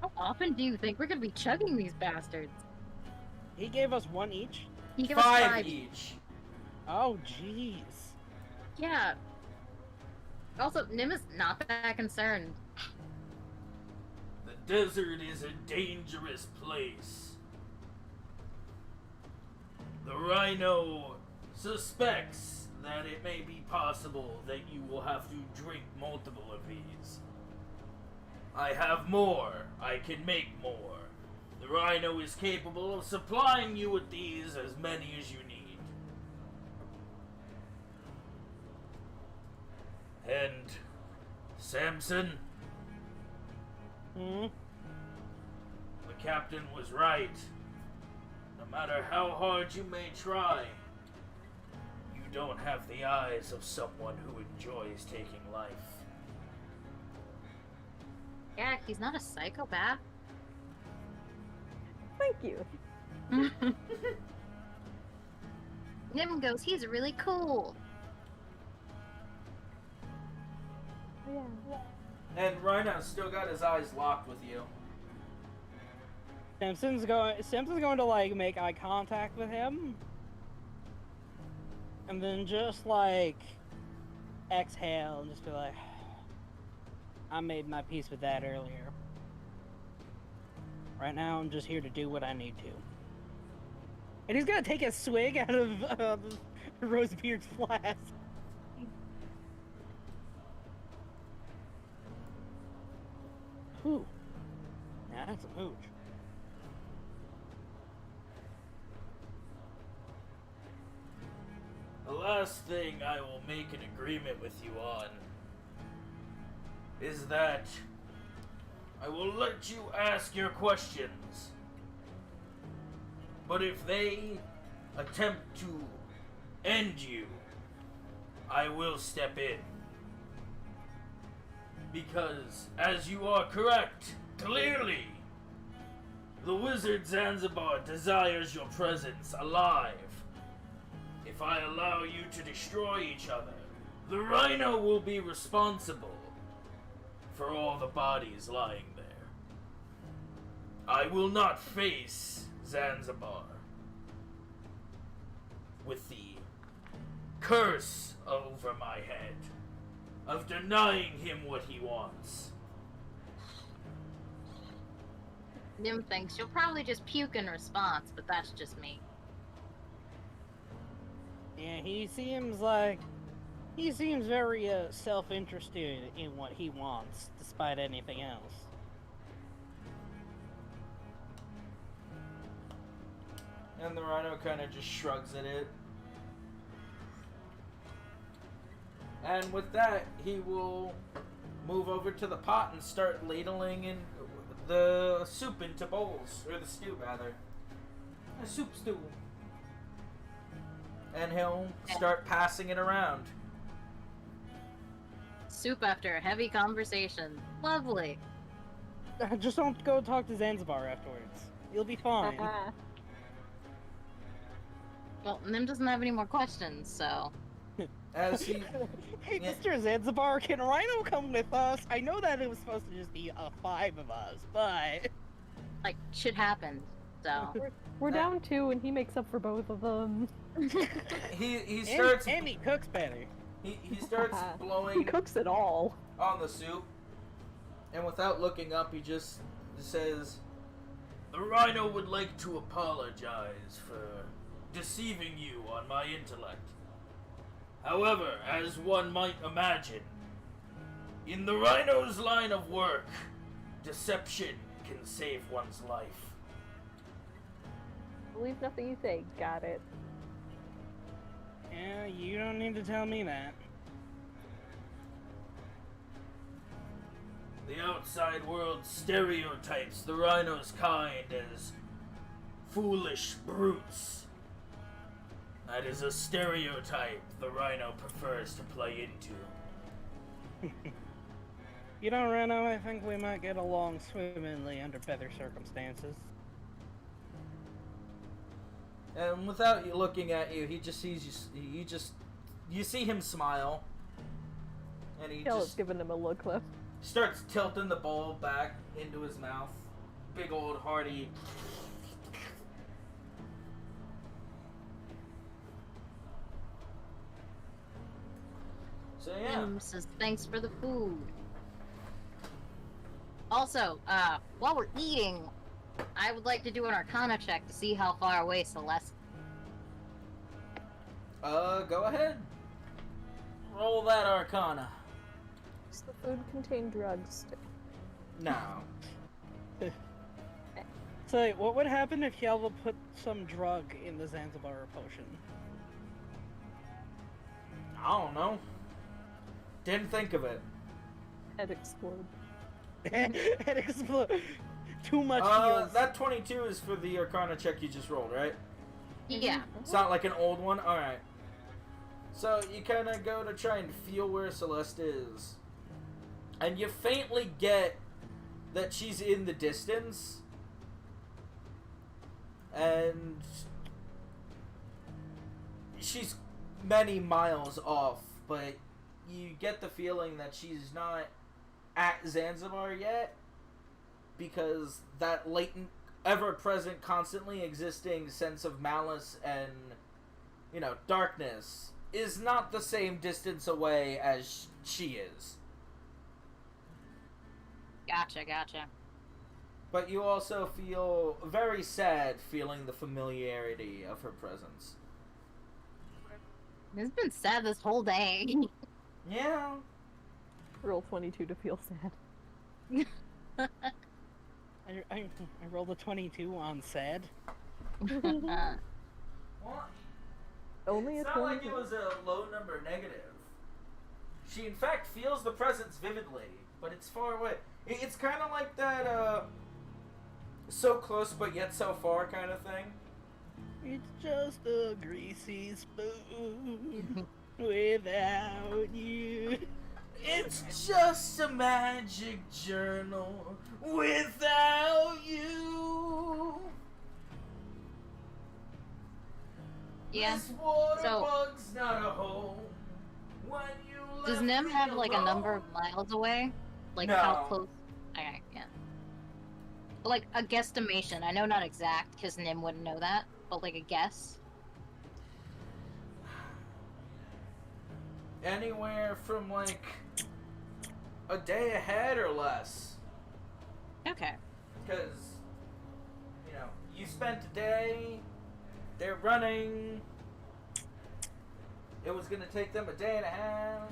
How often do you think we're gonna be chugging these bastards? He gave us one each? He gave us 5 each. Oh, jeez. Yeah. Also, Nim is not that concerned. The desert is a dangerous place. The Rhino suspects that it may be possible that you will have to drink multiple of these. I have more. I can make more. The Rhino is capable of supplying you with these as many as you need. And Samson, Hmm? the captain was right. No matter how hard you may try, you don't have the eyes of someone who enjoys taking life. Yeah, he's not a psychopath. Thank you. Nim goes, he's really cool. Yeah. And Rhino's still got his eyes locked with you. Simpson's going to, like, make eye contact with him. And then just, like, exhale and just be like, I made my peace with that earlier. Right now, I'm just here to do what I need to. And he's gonna take a swig out of Rosebeard's flask. Whew. Now that's a mooch. The last thing I will make an agreement with you on is that I will let you ask your questions. But if they attempt to end you, I will step in. Because, as you are correct, clearly, the wizard Zanzibar desires your presence alive. If I allow you to destroy each other, the rhino will be responsible for all the bodies lying there. I will not face Zanzibar with the curse over my head of denying him what he wants. Nim thinks you'll probably just puke in response, but that's just me. Yeah, he seems very self-interested in what he wants, despite anything else. And the rhino kind of just shrugs at it. And with that, he will move over to the pot and start ladling in the soup into bowls, or the stew rather. A soup stew. And he'll start passing it around. Soup after a heavy conversation. Lovely. Just don't go talk to Zanzibar afterwards. You'll be fine. Well, Nim doesn't have any more questions, so... As he... Hey, Yeah. Mr. Zanzibar, can Rhino come with us? I know that it was supposed to just be 5 of us, but... Like, shit happened, so... We're down 2, and he makes up for both of them. He starts... And he cooks better. He starts He blowing cooks it all. on the soup. And without looking up, he just says, "The rhino would like to apologize for deceiving you on my intellect. However, as one might imagine, in the rhino's line of work, deception can save one's life." Believe nothing you say. Got it. Yeah, you don't need to tell me that. The outside world stereotypes the rhino's kind as foolish brutes. That is a stereotype the rhino prefers to play into. You know, Rhino, I think we might get along swimmingly under better circumstances. And without you looking at you, he just sees you. You see him smile, and he Caleb's just giving him a look, though. starts tilting the bowl back into his mouth. Big old hearty. So yeah. Nim says, thanks for the food. Also, while we're eating, I would like to do an Arcana check to see how far away Celeste... Go ahead. Roll that Arcana. Does the food contain drugs? No. So, what would happen if Yelva put some drug in the Zanzibar potion? I don't know. Didn't think of it. Head explode. It explode. Too much heals. That 22 is for the Arcana check you just rolled, right? Yeah. It's not like an old one? Alright. So you kind of go to try and feel where Celeste is. And you faintly get that she's in the distance. And she's many miles off, but you get the feeling that she's not at Zanzibar yet, because that latent, ever-present, constantly existing sense of malice and, darkness is not the same distance away as she is. Gotcha. But you also feel very sad feeling the familiarity of her presence. It's been sad this whole day. Yeah. Roll 22 to feel sad. I rolled a 22 on sad. Well, Only it's a not like 22. it was a low number negative. She, in fact, feels the presence vividly, but it's far away. It's kind of like that, so close but yet so far kind of thing. It's just a greasy spoon without you. It's just a magic journal without you. Yeah. This water So- bug's not a home. When you Does left Nim me have like a number of alone. miles away? Like No. how close? Okay, yeah. Like a guesstimation. I know not exact because Nim wouldn't know that, but like a guess. Anywhere from like a day ahead or less. Okay. Because, you know, you spent a day, they're running, it was going to take them a day and a half.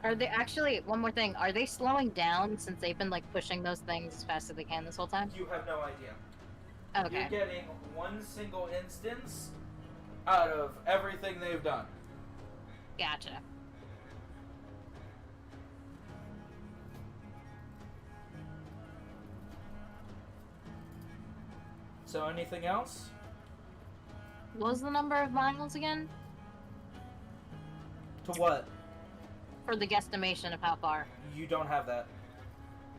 Are they actually? One more thing. Are they slowing down since they've been like pushing those things as fast as they can this whole time? You have no idea. Okay. You're getting one single instance out of everything they've done. Gotcha. So anything else? What was the number of miles again? To what? For the guesstimation of how far? You don't have that.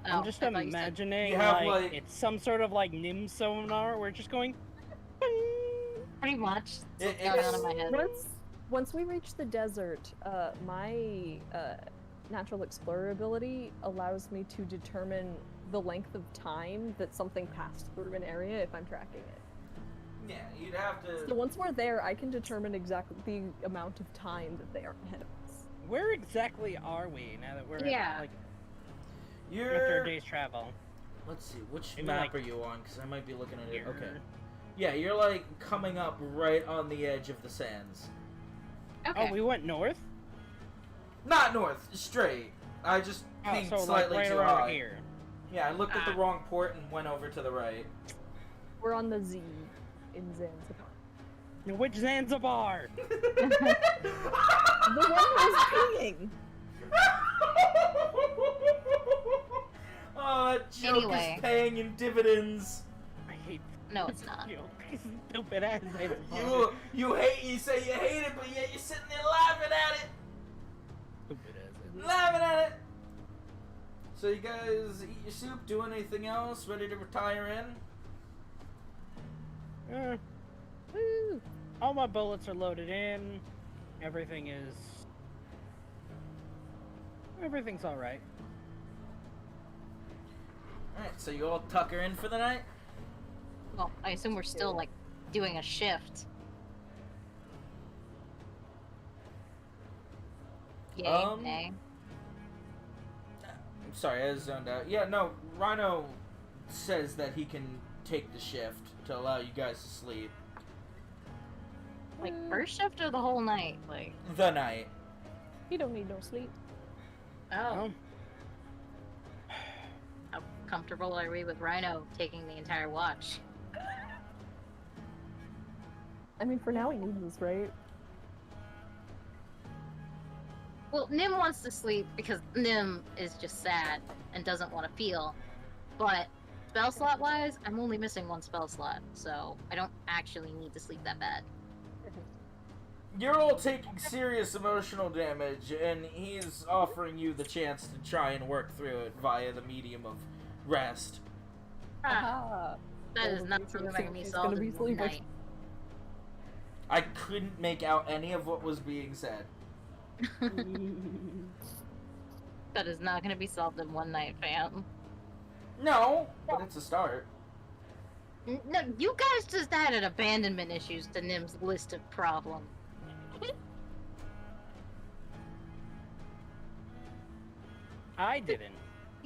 Oh, I'm just I thought you said- imagining You have, like, like- it's some sort of like NIM sonar. We're just going. Pretty much. That's It- what's going it's- on in my head. Once we reach the desert, my natural explorer ability allows me to determine the length of time that something passed through an area if I'm tracking it. Yeah, you'd have to... So once we're there, I can determine exactly the amount of time that they are ahead of us. Where exactly are we now that we're Yeah. at, like You're... after a day's travel? Let's see, which Am map I- are you on? Because I might be looking at it. Here. Okay. Yeah, you're like coming up right on the edge of the sands. Okay. Oh, we went north. Not north, straight. I just Oh, pinged so like slightly right too around high. here. Yeah, I looked at the Ah. wrong port and went over to the right. We're on the Z in Zanzibar. Which Zanzibar? The one who's pinging! Oh, that joke Anyway. is paying in dividends. I hate No, it's not. you. Stupid ass Zanzibar. You say you hate it, but yet you're sitting there laughing at it. Stupid ass. Laughing at it. So you guys eat your soup, do anything else, ready to retire in? Woo. All my bullets are loaded in. Everything's all right. Alright, so you all tucker in for the night? Well, I assume we're still like doing a shift. Yay, Um, nay. I'm sorry, I zoned out. Yeah, no, Rhino says that he can take the shift to allow you guys to sleep. Like first shift or the whole night? Like, The night. You don't need no sleep. oh, how comfortable are we with Rhino taking the entire watch? I mean, for now he needs us, right? Well, Nim wants to sleep because Nim is just sad and doesn't want to feel. But spell slot wise, I'm only missing one spell slot, so I don't actually need to sleep that bad. You're all taking serious emotional damage, and he's offering you the chance to try and work through it via the medium of rest. Ah, that is Well, not she's something that can be gonna solved be in one sleeping. night. I couldn't make out any of what was being said. That is not going to be solved in one night, fam. No, but it's a start. No, you guys just added abandonment issues to Nim's list of problems. I didn't.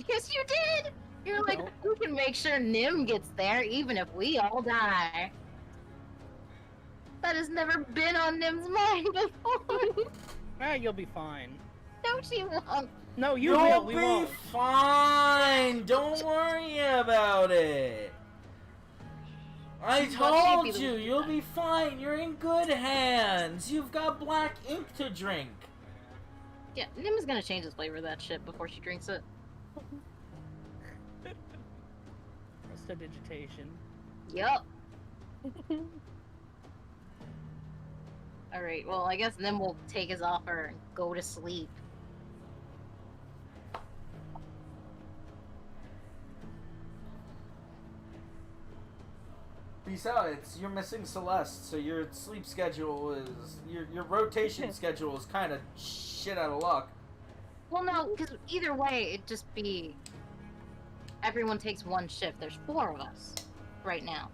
Yes, you did! You're like, Nope. who can make sure Nim gets there even if we all die? That has never been on Nim's mind before. Ah, you'll be fine. No, she won't. No, you You'll will. We be won't. fine. Don't worry about it. I Well, she'd told be you, the- you'll be fine. You're in good hands. You've got black ink to drink. Yeah, Nim is gonna change his flavor of that shit before she drinks it. Prestidigitation. Yup. Alright, well, I guess Nim will take his offer and go to sleep. Besides, you're missing Celeste, so your sleep schedule is your rotation schedule is kind of shit out of luck. Well, no, because either way, it'd just be... Everyone takes one shift. There's 4 of us right now.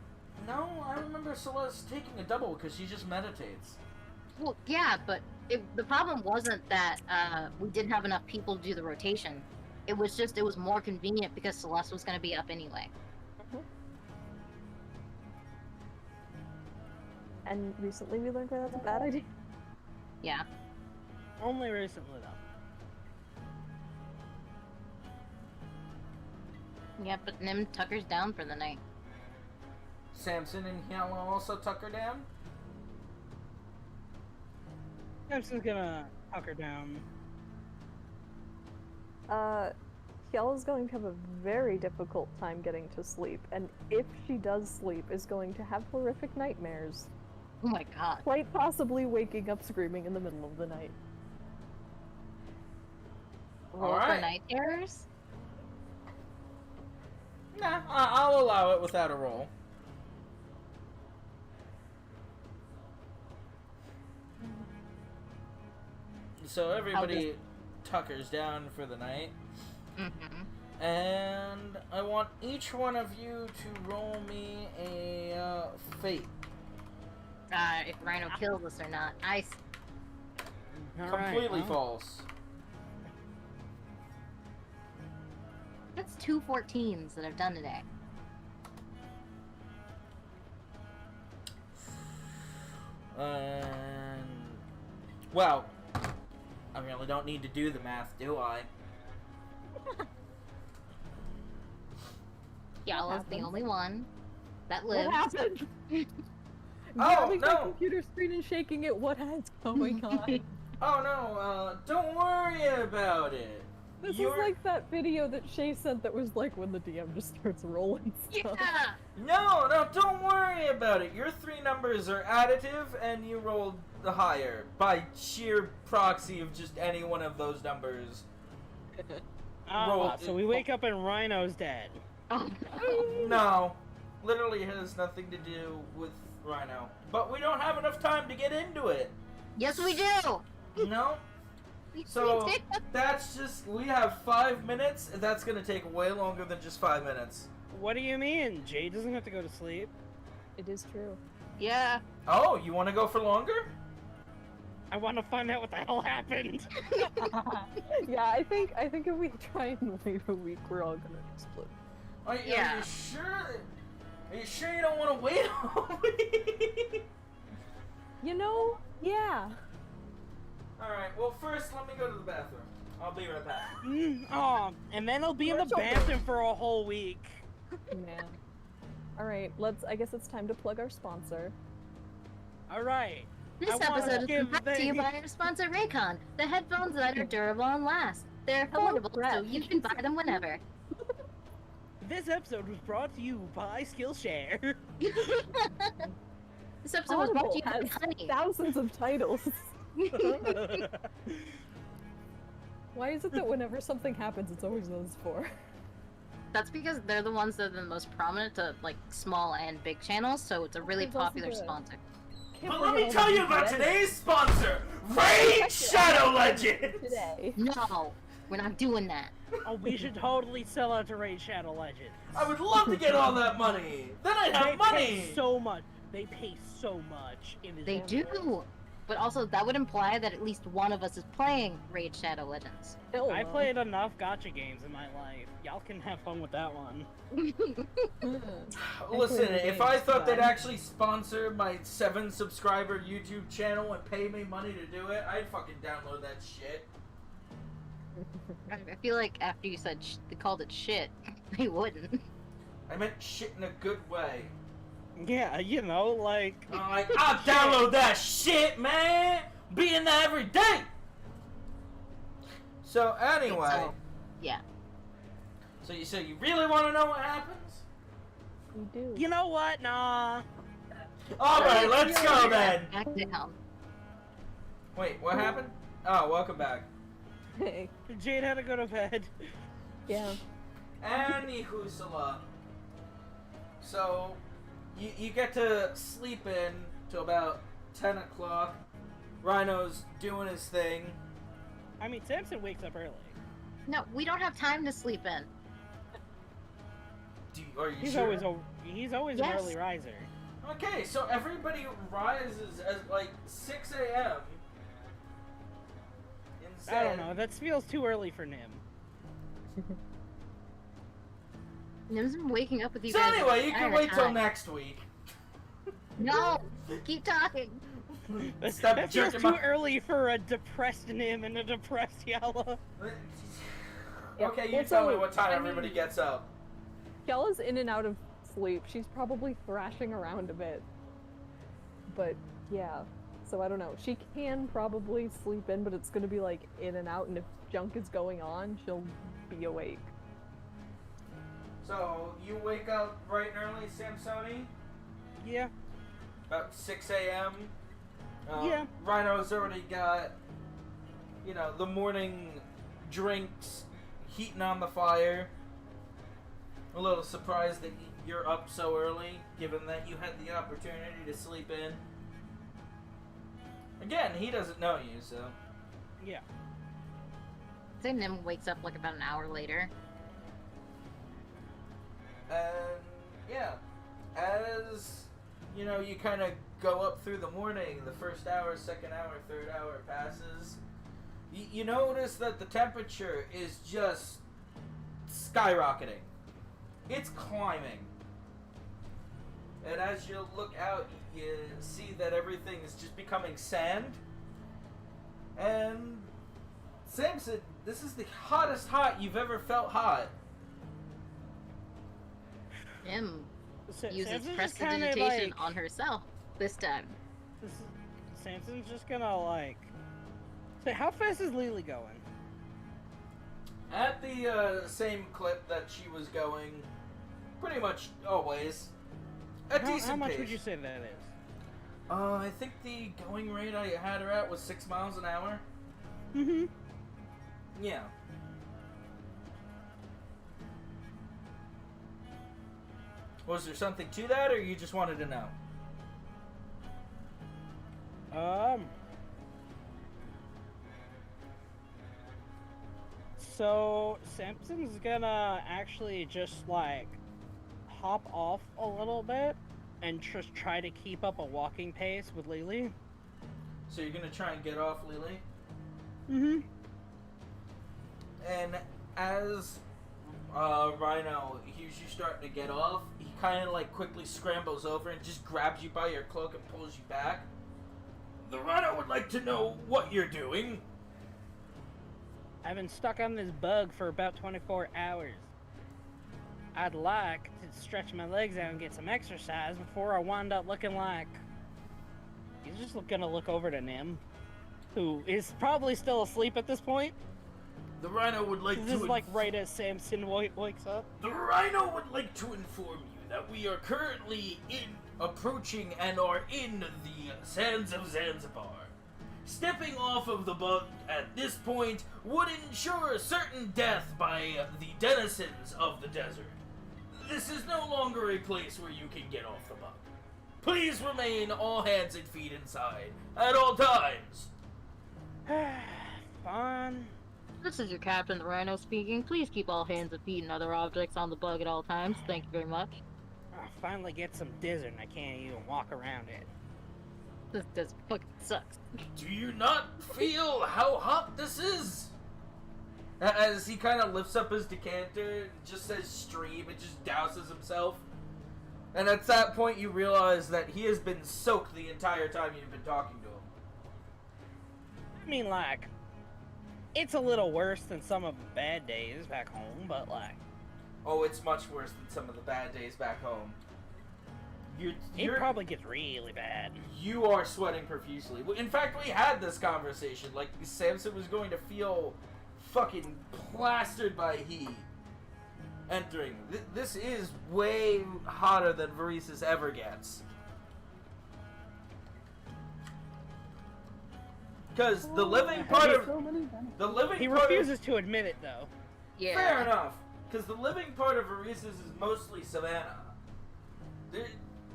No, I remember Celeste taking a double because she just meditates. Well, yeah, but the problem wasn't that we didn't have enough people to do the rotation. It was just, it was more convenient because Celeste was going to be up anyway. And recently we learned why that's a bad idea. Yeah. Only recently, though. Yeah, but Nim tuckers down for the night. Samson and Hiala also tuck her down. Samson's gonna huck her down. Kiela's going to have a very difficult time getting to sleep, and if she does sleep, is going to have horrific nightmares. Oh my god. Quite possibly waking up screaming in the middle of the night. Roll for Alright. night terrors? Nah, I'll allow it without a roll. So everybody tuckers down for the night. Mm-hmm. And I want each one of you to roll me a fate. If Rhino kills us or not. Completely false. That's 2 14s that I've done today. And well, I really don't need to do the math, do I? Yala's the happens? only one that What lives. happened? Oh, Grabbing my no. computer screen and shaking it. What is going on? Oh no, don't worry about it. This You're- is like that video that Shay sent that was like when the DM just starts rolling stuff. Yeah! No, don't worry about it. Your 3 numbers are additive, and you rolled the higher by sheer proxy of just any one of those numbers. Roll- So we wake up and Rhino's dead. Oh, No, literally has nothing to do with Rhino. But we don't have enough time to get into it. yes, we do! No. So that's just, we have 5 minutes, and that's gonna take way longer than just 5 minutes. What do you mean? Jade doesn't have to go to sleep. It is true. Yeah. Oh, you want to go for longer? I want to find out what the hell happened. Yeah, I think if we try and wait a week, we're all gonna explode. Are Yeah. you sure? Are you sure you don't want to wait a week? You know, yeah. Alright, well first let me go to the bathroom. I'll be right back. And then I'll be in the Where's your- bathroom for a whole week. Man. All right, I guess it's time to plug our sponsor. All right. This I wanna episode is give brought to you the- by our sponsor Raycon, the headphones that are durable and last. They're Hello, affordable, so Brett. you can buy them whenever. This episode was brought to you by Skillshare. This episode was brought to you by Audible has Honey. thousands of titles. Why is it that whenever something happens, it's always those 4? That's because they're the ones that are the most prominent to like small and big channels, so it's a really There's also popular the- sponsor. But let me tell you about today's sponsor, Raid Shadow Legends! Today. No, we're not doing that. Oh, we should totally sell out to Raid Shadow Legends. I would love to get all that money. Then I'd They have money. pay so much. They pay so much in this They game. do, but also that would imply that at least one of us is playing Raid Shadow Legends. Hell I no. played enough gacha games in my life. Y'all can have fun with that one. Listen, Excellent if I games, thought they'd bud. actually sponsor my 7 subscriber YouTube channel and pay me money to do it, I'd fucking download that shit. I feel like after you said they called it shit, they wouldn't. I meant shit in a good way. Yeah, you know, like... I'm like, I'll download that shit, man! Be in there every day! So, anyway. So, yeah. So you say you really want to know what happens? We do. You know what? Nah. Alright, let's go then! Back down. Wait, what happened? Oh, welcome back. Hey, Jade had to go to bed. yeah. Anyhoosala. So, you get to sleep in till about 10 o'clock. Rhino's doing his thing. I mean, Samson wakes up early. No, we don't have time to sleep in. Are you He's sure? he's always Yes. an early riser. Okay, so everybody rises at like 6 a.m. Instead. I don't know. That feels too early for Nim. Nim's been waking up with you So guys. anyway, you can entire wait till time. next week. No! Keep talking! Stop That feels jerking too my- early for a depressed Nim and a depressed Yella. Okay, you Well, tell me so, what time I mean- everybody gets up. Kella's in and out of sleep. She's probably thrashing around a bit. But, yeah. So I don't know. She can probably sleep in, but it's gonna be like in and out, and if junk is going on, she'll be awake. So, you wake up bright and early, Samsoni? Yeah. About 6 a.m. Yeah. Rhino's already got, you know, the morning drinks heating on the fire. A little surprised that you're up so early, given that you had the opportunity to sleep in. Again, he doesn't know you, so. Yeah. Say Nim wakes up like about an hour later. And, yeah. As, you know, you kind of go up through the morning, the first hour, second hour, third hour passes, you notice that the temperature is just skyrocketing. It's climbing. And as you look out, you see that everything is just becoming sand. And Samson, this is the hottest hot you've ever felt hot. Nim uses Samson's just kinda prestidigitation like... on herself this time. Samson's just gonna like... Say, how fast is Lily going? At the same clip that she was going, pretty much always. A decent How much pace. would you say that is? I think the going rate I had her at was 6 miles an hour. Mm-hmm. Yeah. Was there something to that, or you just wanted to know? So Samson's gonna actually just like hop off a little bit and just try to keep up a walking pace with Lily. So you're gonna try and get off Lily? Mm-hmm. And as Rhino hears you starting to get off, he kind of like quickly scrambles over and just grabs you by your cloak and pulls you back. The Rhino would like to know what you're doing. I've been stuck on this bug for about 24 hours. I'd like to stretch my legs out and get some exercise before I wind up looking like... He's just gonna look over to Nim, who is probably still asleep at this point. The Rhino would like This to is like right as Samson wakes up. The Rhino would like to inform you that we are currently approaching and are in the sands of Zanzibar. Stepping off of the bug at this point would ensure certain death by the denizens of the desert. This is no longer a place where you can get off the bug. Please remain all hands and feet inside at all times. Fun. This is your captain, the Rhino speaking. Please keep all hands and feet and other objects on the bug at all times. Thank you very much. I finally get some desert and I can't even walk around it. This fucking sucks. Do you not feel how hot this is? As he kind of lifts up his decanter, just says stream, and just douses himself. And at that point you realize that he has been soaked the entire time you've been talking to him. I mean, like, it's a little worse than some of the bad days back home, but like... Oh, it's much worse than some of the bad days back home. It probably gets really bad. You are sweating profusely. In fact, we had this conversation. Like, Samson was going to feel fucking plastered by heat entering. This is way hotter than Varisis ever gets. Because the living part of... The living He part refuses to admit it, though. Yeah. Fair enough. Because the living part of Varisis is mostly savanna.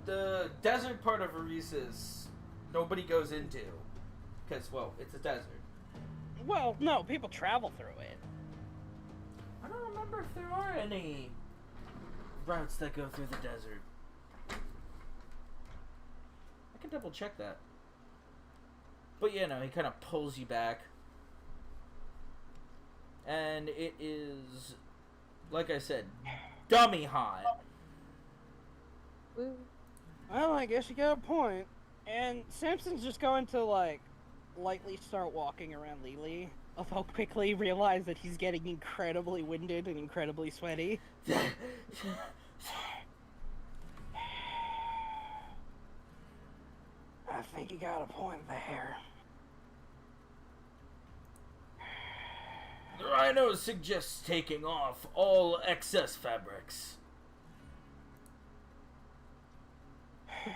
The desert part of Varisis, nobody goes into. Because, well, it's a desert. Well, no, people travel through it. I don't remember if there are any routes that go through the desert. I can double check that. But yeah, no, he kind of pulls you back. And it is, like I said, dummy hot. Woo. Well, I guess you got a point. And Samson's just going to, like, lightly start walking around Lily, although quickly realize that he's getting incredibly winded and incredibly sweaty. I think you got a point there. The Rhino suggests taking off all excess fabrics.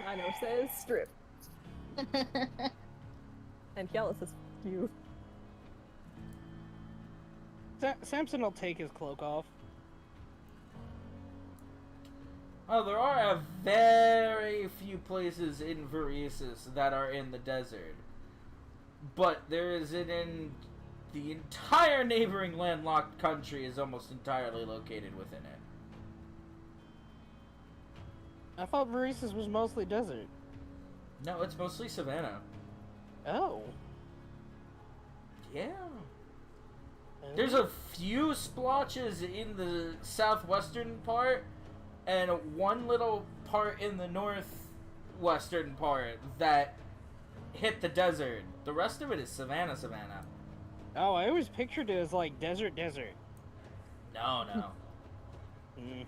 I know says strip. And Kiala says you. Samson will take his cloak off. Oh, there are a very few places in Varisis that are in the desert. But there is in the entire neighboring landlocked country is almost entirely located within it. I thought Varisis was mostly desert. No, it's mostly savanna. Oh. Yeah. There's a few splotches in the southwestern part, and one little part in the northwestern part that hit the desert. The rest of it is savanna. Oh, I always pictured it as like desert. No. Mm.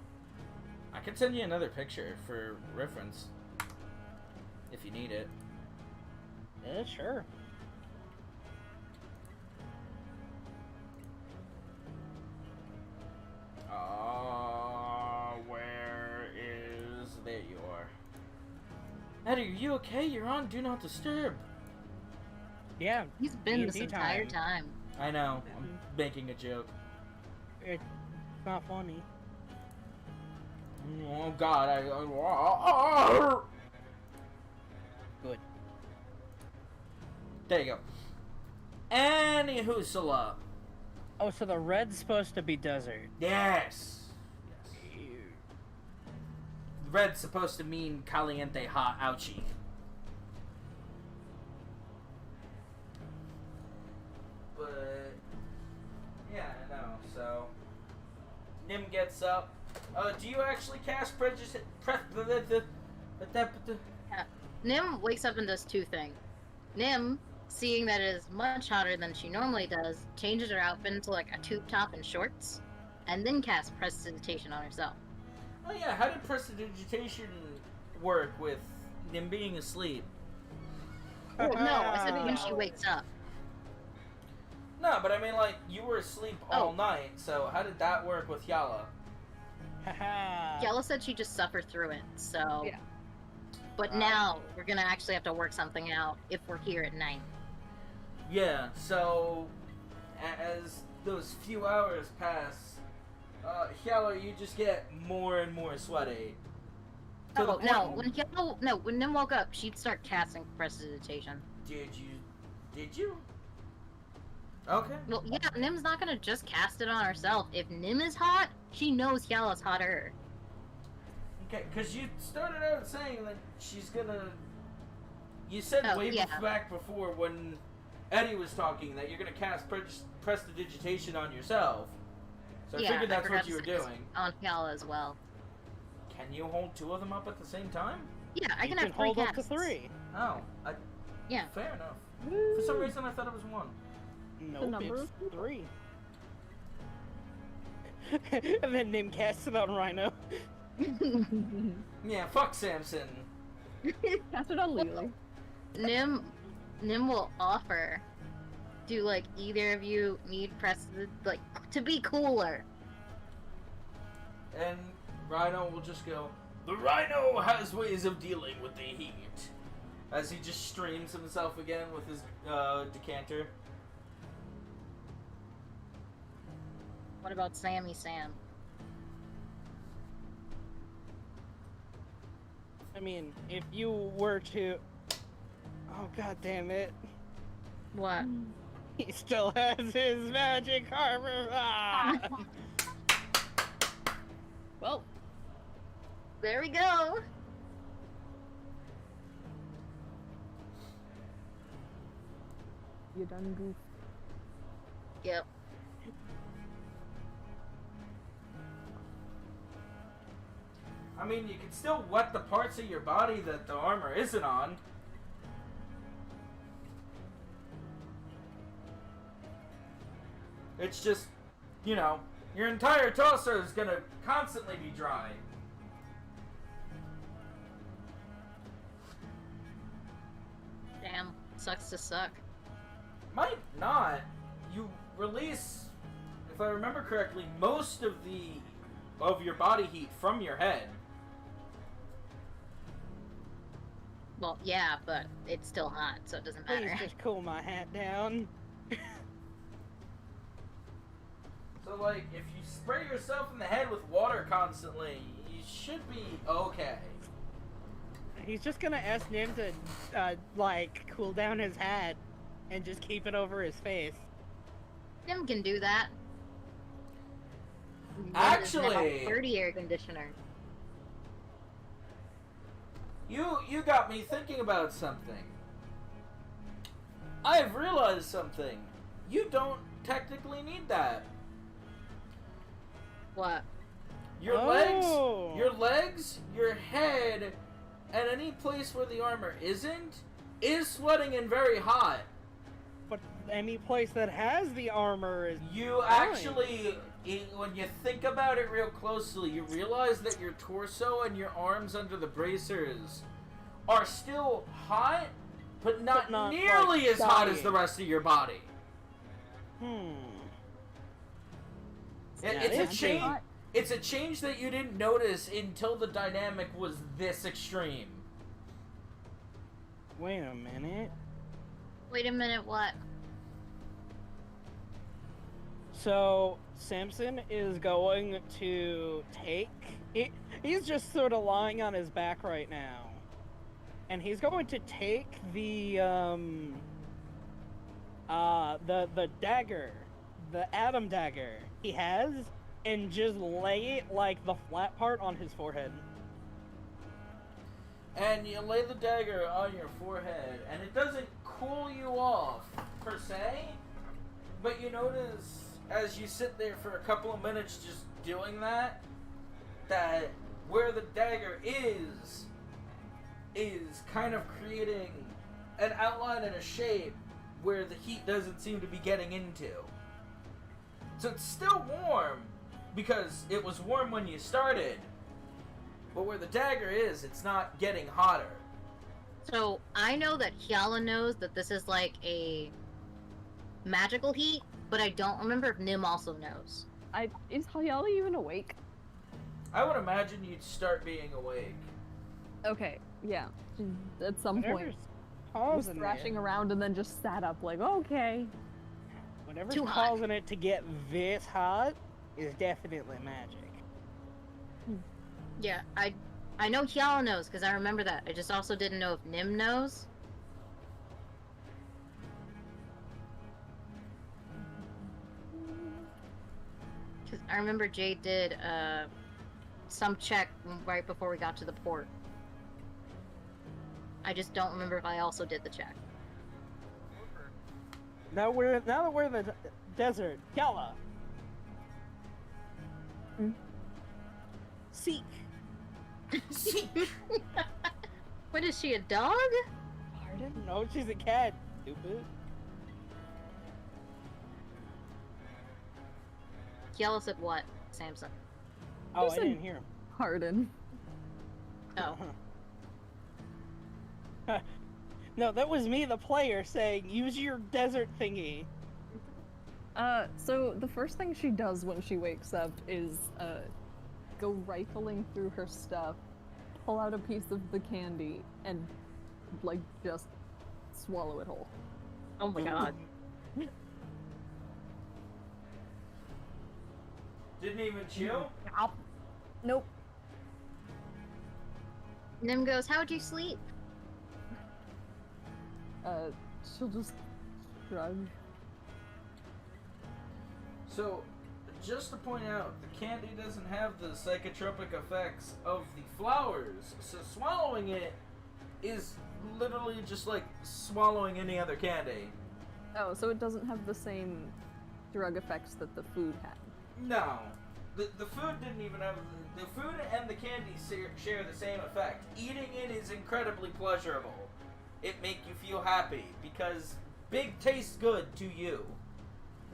I can send you another picture for reference. If you need it. Yeah, sure. Where is... There you are. Eddie, are you okay? You're on Do Not Disturb. Yeah. He's been this D&D entire time. I know. I'm making a joke. It's not funny. Oh God! Good. There you go. Anywho, Oh, so the red's supposed to be desert. yes. Red's supposed to mean caliente hot, ouchie. But yeah, I know. So Nim gets up. Do you actually cast prejudice? Yeah. Nim wakes up and does two things. Nim, seeing that it is much hotter than she normally does, changes her outfit into like a tube top and shorts, and then casts prestidigitation on herself. Oh yeah, how did prestidigitation work with Nim being asleep? Oh, no, I said when she wakes up. No, but I mean, like, you were asleep all night, so how did that work with Yala? Haha. Yella said she just suffered through it, so... Yeah. But now, we're gonna actually have to work something out if we're here at night. Yeah, so as those few hours pass, Yala, you just get more and more sweaty. To the Oh, point- no, when Nim woke up, she'd start casting prestidigitation. Did you? Okay. Well, yeah, Nim's not gonna just cast it on herself. If Nim is hot, she knows Yalla's hotter. Okay, because you started out saying that she's gonna You said Oh, way yeah. back before when Eddie was talking that you're gonna cast prestidigitation on yourself. So I figured that's forgot what you were to say this doing. on Fiala as well. Can you hold two of them up at the same time? Yeah, I You can can have 3 hold casts. up to 3. Oh, Yeah. fair enough. For some reason, I thought it was 1. Nope, number it's of people. 3. And then Nim casts it on Rhino. Yeah, fuck Samson. Cast it on Lily. Nim will offer. Do like either of you need like to be cooler? And Rhino will just go, the Rhino has ways of dealing with the heat. As he just streams himself again with his decanter. What about Sammy Sam? I mean, if you were to... Oh, god damn it. What? He still has his magic armor. Ah! Well, there we go. You done goof. Yep. I mean, you can still wet the parts of your body that the armor isn't on. It's just, you know, your entire torso is gonna constantly be dry. Damn. Sucks to suck. Might not. You release, if I remember correctly, most of your body heat from your head. Well, yeah, but it's still hot, so it doesn't Please matter. just cool my hat down. So, like, if you spray yourself in the head with water constantly, you should be okay. He's just gonna ask Nim to, like, cool down his hat and just keep it over his face. Nim can do that. Actually- 30 air conditioner. You got me thinking about something. I've realized something. You don't technically need that. What? Your Oh. legs, your head, and any place where the armor isn't, is sweating and very hot. But any place that has the armor is You fine. actually, when you think about it real closely, you realize that your torso and your arms under the bracers are still hot, but not nearly like, as hot as dying. the rest of your body. Yeah, It's a it's change. hot. It's a change that you didn't notice until the dynamic was this extreme. Wait a minute. Wait a minute, what? So, Samson is going to take... He's just sort of lying on his back right now. And he's going to take the dagger, the Atom dagger he has, and just lay it, like, the flat part on his forehead. And you lay the dagger on your forehead, and it doesn't cool you off, per se, but you notice as you sit there for a couple of minutes just doing that where the dagger is kind of creating an outline and a shape where the heat doesn't seem to be getting into. So it's still warm, because it was warm when you started, but where the dagger is, it's not getting hotter. So, I know that Hyala knows that this is like a magical heat, but I don't remember if Nim also knows. Is Hayali even awake? I would imagine you'd start being awake. Okay, yeah. At some Whatever's point, was causing thrashing it, around and then just sat up like, okay. whatever's Too hot. causing it to get this hot is definitely magic. Yeah, I know Hyala knows, because I remember that. I just also didn't know if Nim knows. Because I remember Jade did some check right before we got to the port. I just don't remember if I also did the check. Now that we're in the desert, Yella. Hmm? Seek. What is she, a dog? Pardon? No, she's a cat. Stupid. Kiala said what, Samson? Oh, You I said- didn't hear him. Pardon. Oh. No, that was me, the player, saying, use your desert thingy. So the first thing she does when she wakes up is, go rifling through her stuff, pull out a piece of the candy, and, like, just swallow it whole. Oh my god. Didn't even chew? Nope. Nim goes, how'd you sleep? She'll just shrug. So, just to point out, the candy doesn't have the psychotropic effects of the flowers, so swallowing it is literally just like swallowing any other candy. Oh, so it doesn't have the same drug effects that the food had. No. The food didn't even have... The food and the candy share the same effect. Eating it is incredibly pleasurable. It makes you feel happy, because big tastes good to you.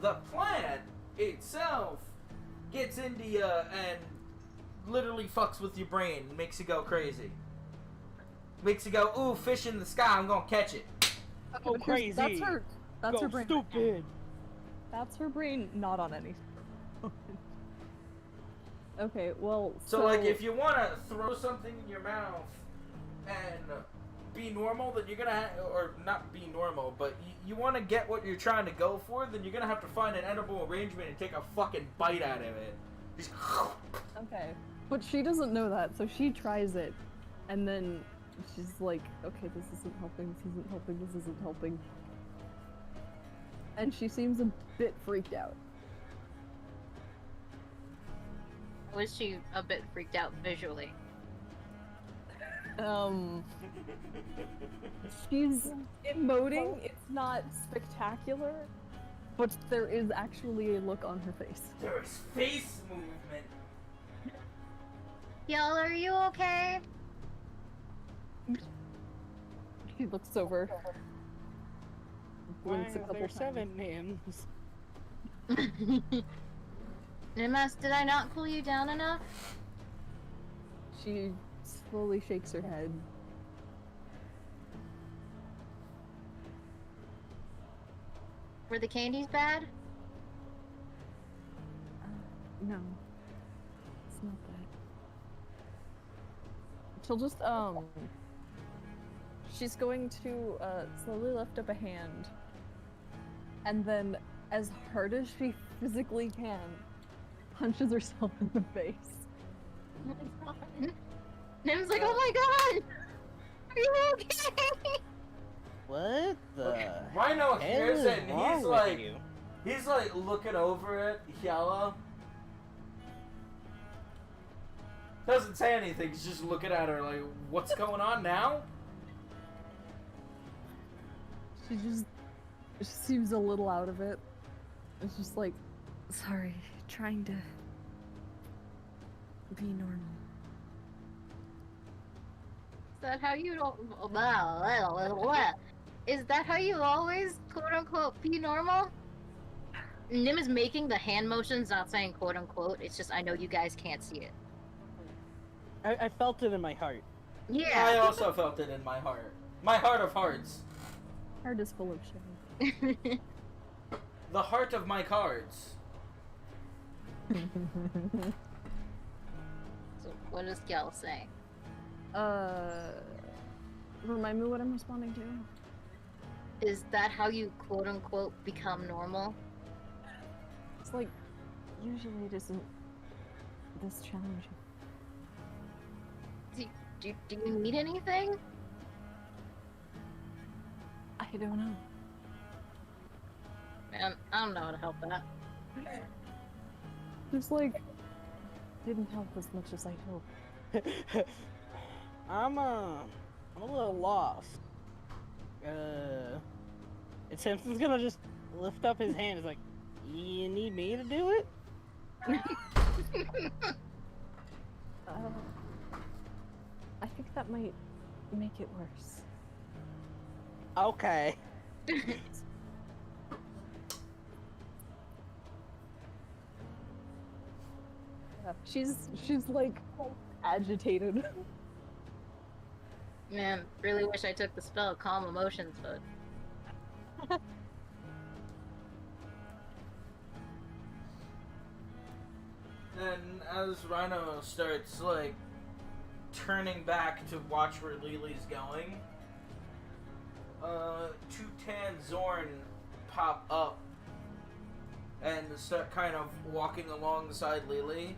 The plant itself gets into you and literally fucks with your brain and makes you go crazy. Makes you go, ooh, fish in the sky, I'm gonna catch it. Go But here's- crazy. That's Go her brain. stupid. That's her brain, not on any. Okay, well, So, like, if you want to throw something in your mouth and be normal, then you're gonna or not be normal, but you want to get what you're trying to go for, then you're gonna have to find an edible arrangement and take a fucking bite out of it. Just Okay, but she doesn't know that, so she tries it, and then she's like, okay, this isn't helping, this isn't helping, this isn't helping. And she seems a bit freaked out. Was she a bit freaked out visually? She's emoting, it's not spectacular, but there is actually a look on her face. There is face movement. Y'all, are you okay? She looks over. Why Blinks a are couple there times. 7 names? Nimas, did I not cool you down enough? She slowly shakes her head. Were the candies bad? No. It's not that. She'll just, she's going to, slowly lift up a hand. And then, as hard as she physically can, punches herself in the face. Oh my god. Nim's like, oh my god! Are you okay? What the Rhino hell hears is it and wrong he's with like, you? he's like looking over at Yella. Doesn't say anything, he's just looking at her like, what's going on now? She seems a little out of it. It's just like, sorry, trying to be normal. Is that how you don't? Is that how you always quote unquote be normal? Nim is making the hand motions, not saying quote unquote. It's just I know you guys can't see it. I felt it in my heart. I Yeah. also felt it in my heart. My heart of hearts. Heart is full of shame. The heart of my cards. So what does Gel say? Remind me what I'm responding to. Is that how you quote unquote become normal? It's like, usually it isn't this challenging. Do you need anything? I don't know. Man, I don't know how to help that. Just like, didn't help as much as I hoped. I'm I'm a little lost. And Simpson's gonna just lift up his hand. He's like, you need me to do it? I think that might make it worse. Okay. Yeah, she's like agitated. Man, really wish I took the spell Calm Emotions, but And as Rhino starts, like, turning back to watch where Lily's going, two tan Zorn pop up and start kind of walking alongside Lily.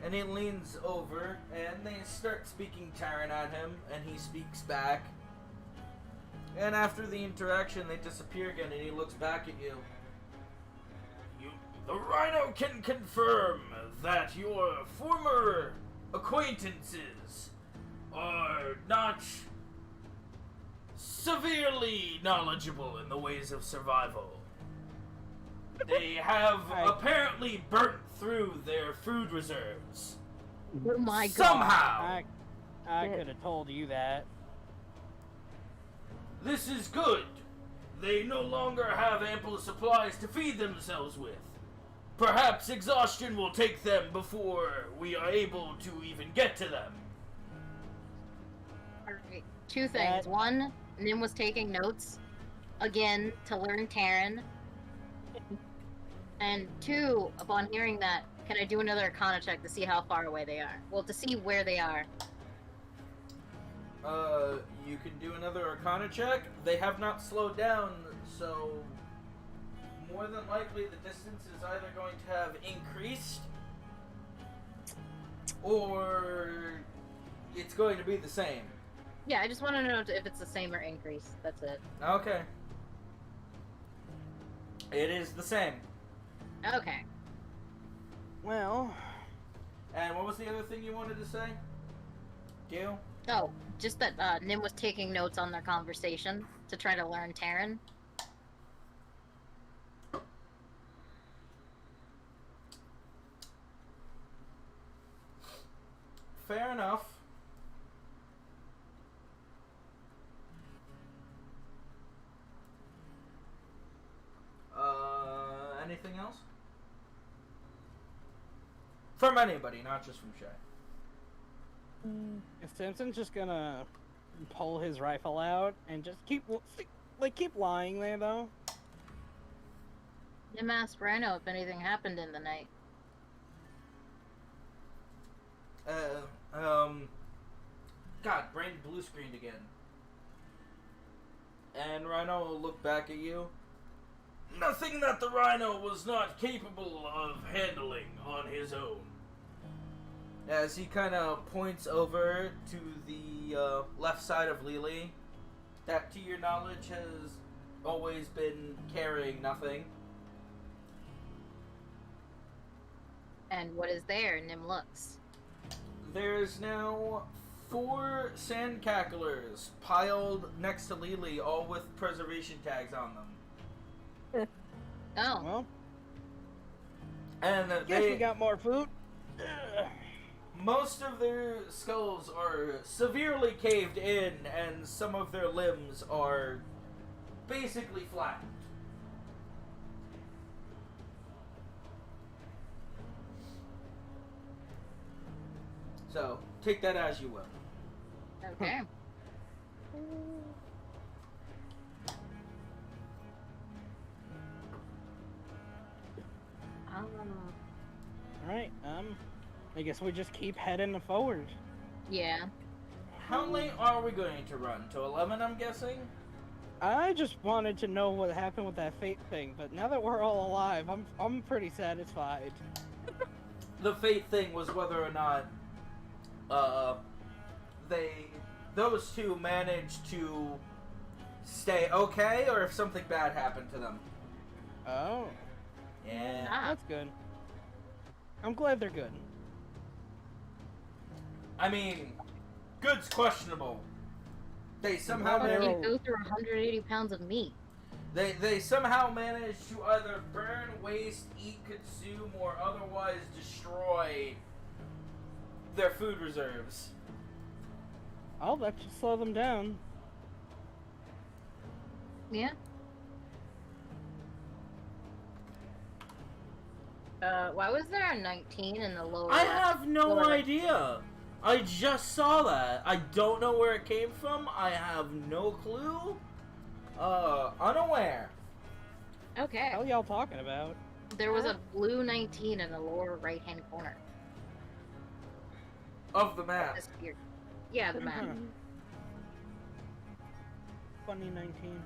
And he leans over, and they start speaking Terran at him, and he speaks back. And after the interaction, they disappear again, and he looks back at you. The Rhino can confirm that your former acquaintances are not severely knowledgeable in the ways of survival. They have apparently burnt through their food reserves. oh my god. Somehow! I could have told you that. This is good. They no longer have ample supplies to feed themselves with. Perhaps exhaustion will take them before we are able to even get to them. Alright, two things. One, Nim was taking notes, again, to learn Terran. And two, upon hearing that, can I do another Arcana check to see how far away they are? Well, to see where they are. You can do another Arcana check. They have not slowed down, so more than likely the distance is either going to have increased or it's going to be the same. Yeah, I just want to know if it's the same or increased. That's it. Okay. It is the same. Okay. Well, And what was the other thing you wanted to say? Do? Oh, just that Nim was taking notes on their conversation to try to learn Terran. Fair enough. Anything else? From anybody, not just from Shay. if Simpson's just gonna pull his rifle out and just keep lying there though. Nim asked Rhino if anything happened in the night. God, brain blue screened again. And Rhino will look back at you. Nothing that the Rhino was not capable of handling on his own. As he kind of points over to the left side of Lily, that to your knowledge has always been carrying nothing. And what is there? Nim looks. There's now 4 sand cacklers piled next to Lily, all with preservation tags on them. Oh. Well, And guess we got more food. most of their skulls are severely caved in, and some of their limbs are basically flattened. So, take that as you will. Okay. Alright, I guess we just keep heading forward. Yeah. How late are we going to run? To 11, I'm guessing? I just wanted to know what happened with that fate thing, but now that we're all alive, I'm pretty satisfied. The fate thing was whether or not those two managed to stay okay, or if something bad happened to them. Oh, Yeah. that's good. I'm glad they're good. I mean, good's questionable. they somehow How How do did you you go through 180 pounds of meat? They somehow manage to either burn, waste, eat, consume, or otherwise destroy their food reserves. Oh, that should slow them down. Yeah. Why was there a 19 in the lower I left? have no Lower left? idea. I just saw that. I don't know where it came from. I have no clue. Unaware. Okay. What are y'all talking about? There was a blue 19 in the lower right-hand corner. Of the map. Disappeared. Yeah, the map. Huh. 2019.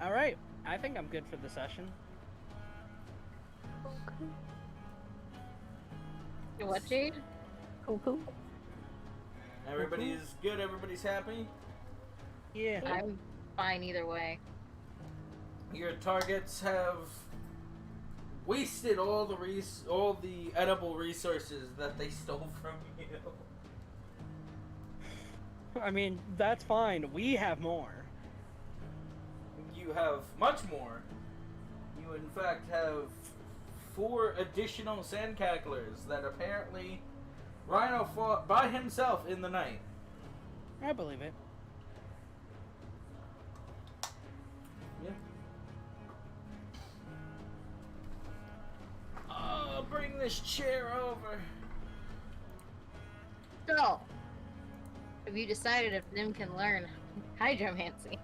Alright, I think I'm good for the session. What, Jade? Cool. Everybody's good. Everybody's happy. Yeah. I'm fine either way. Your targets have wasted all the edible resources that they stole from you. I mean, that's fine. We have more. You have much more. You in fact have 4 additional sand cacklers that apparently Rhino fought by himself in the night. I believe it. Yeah. Bring this chair over. So, have you decided if Nim can learn hydromancy?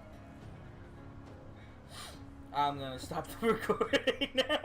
I'm gonna stop the recording now.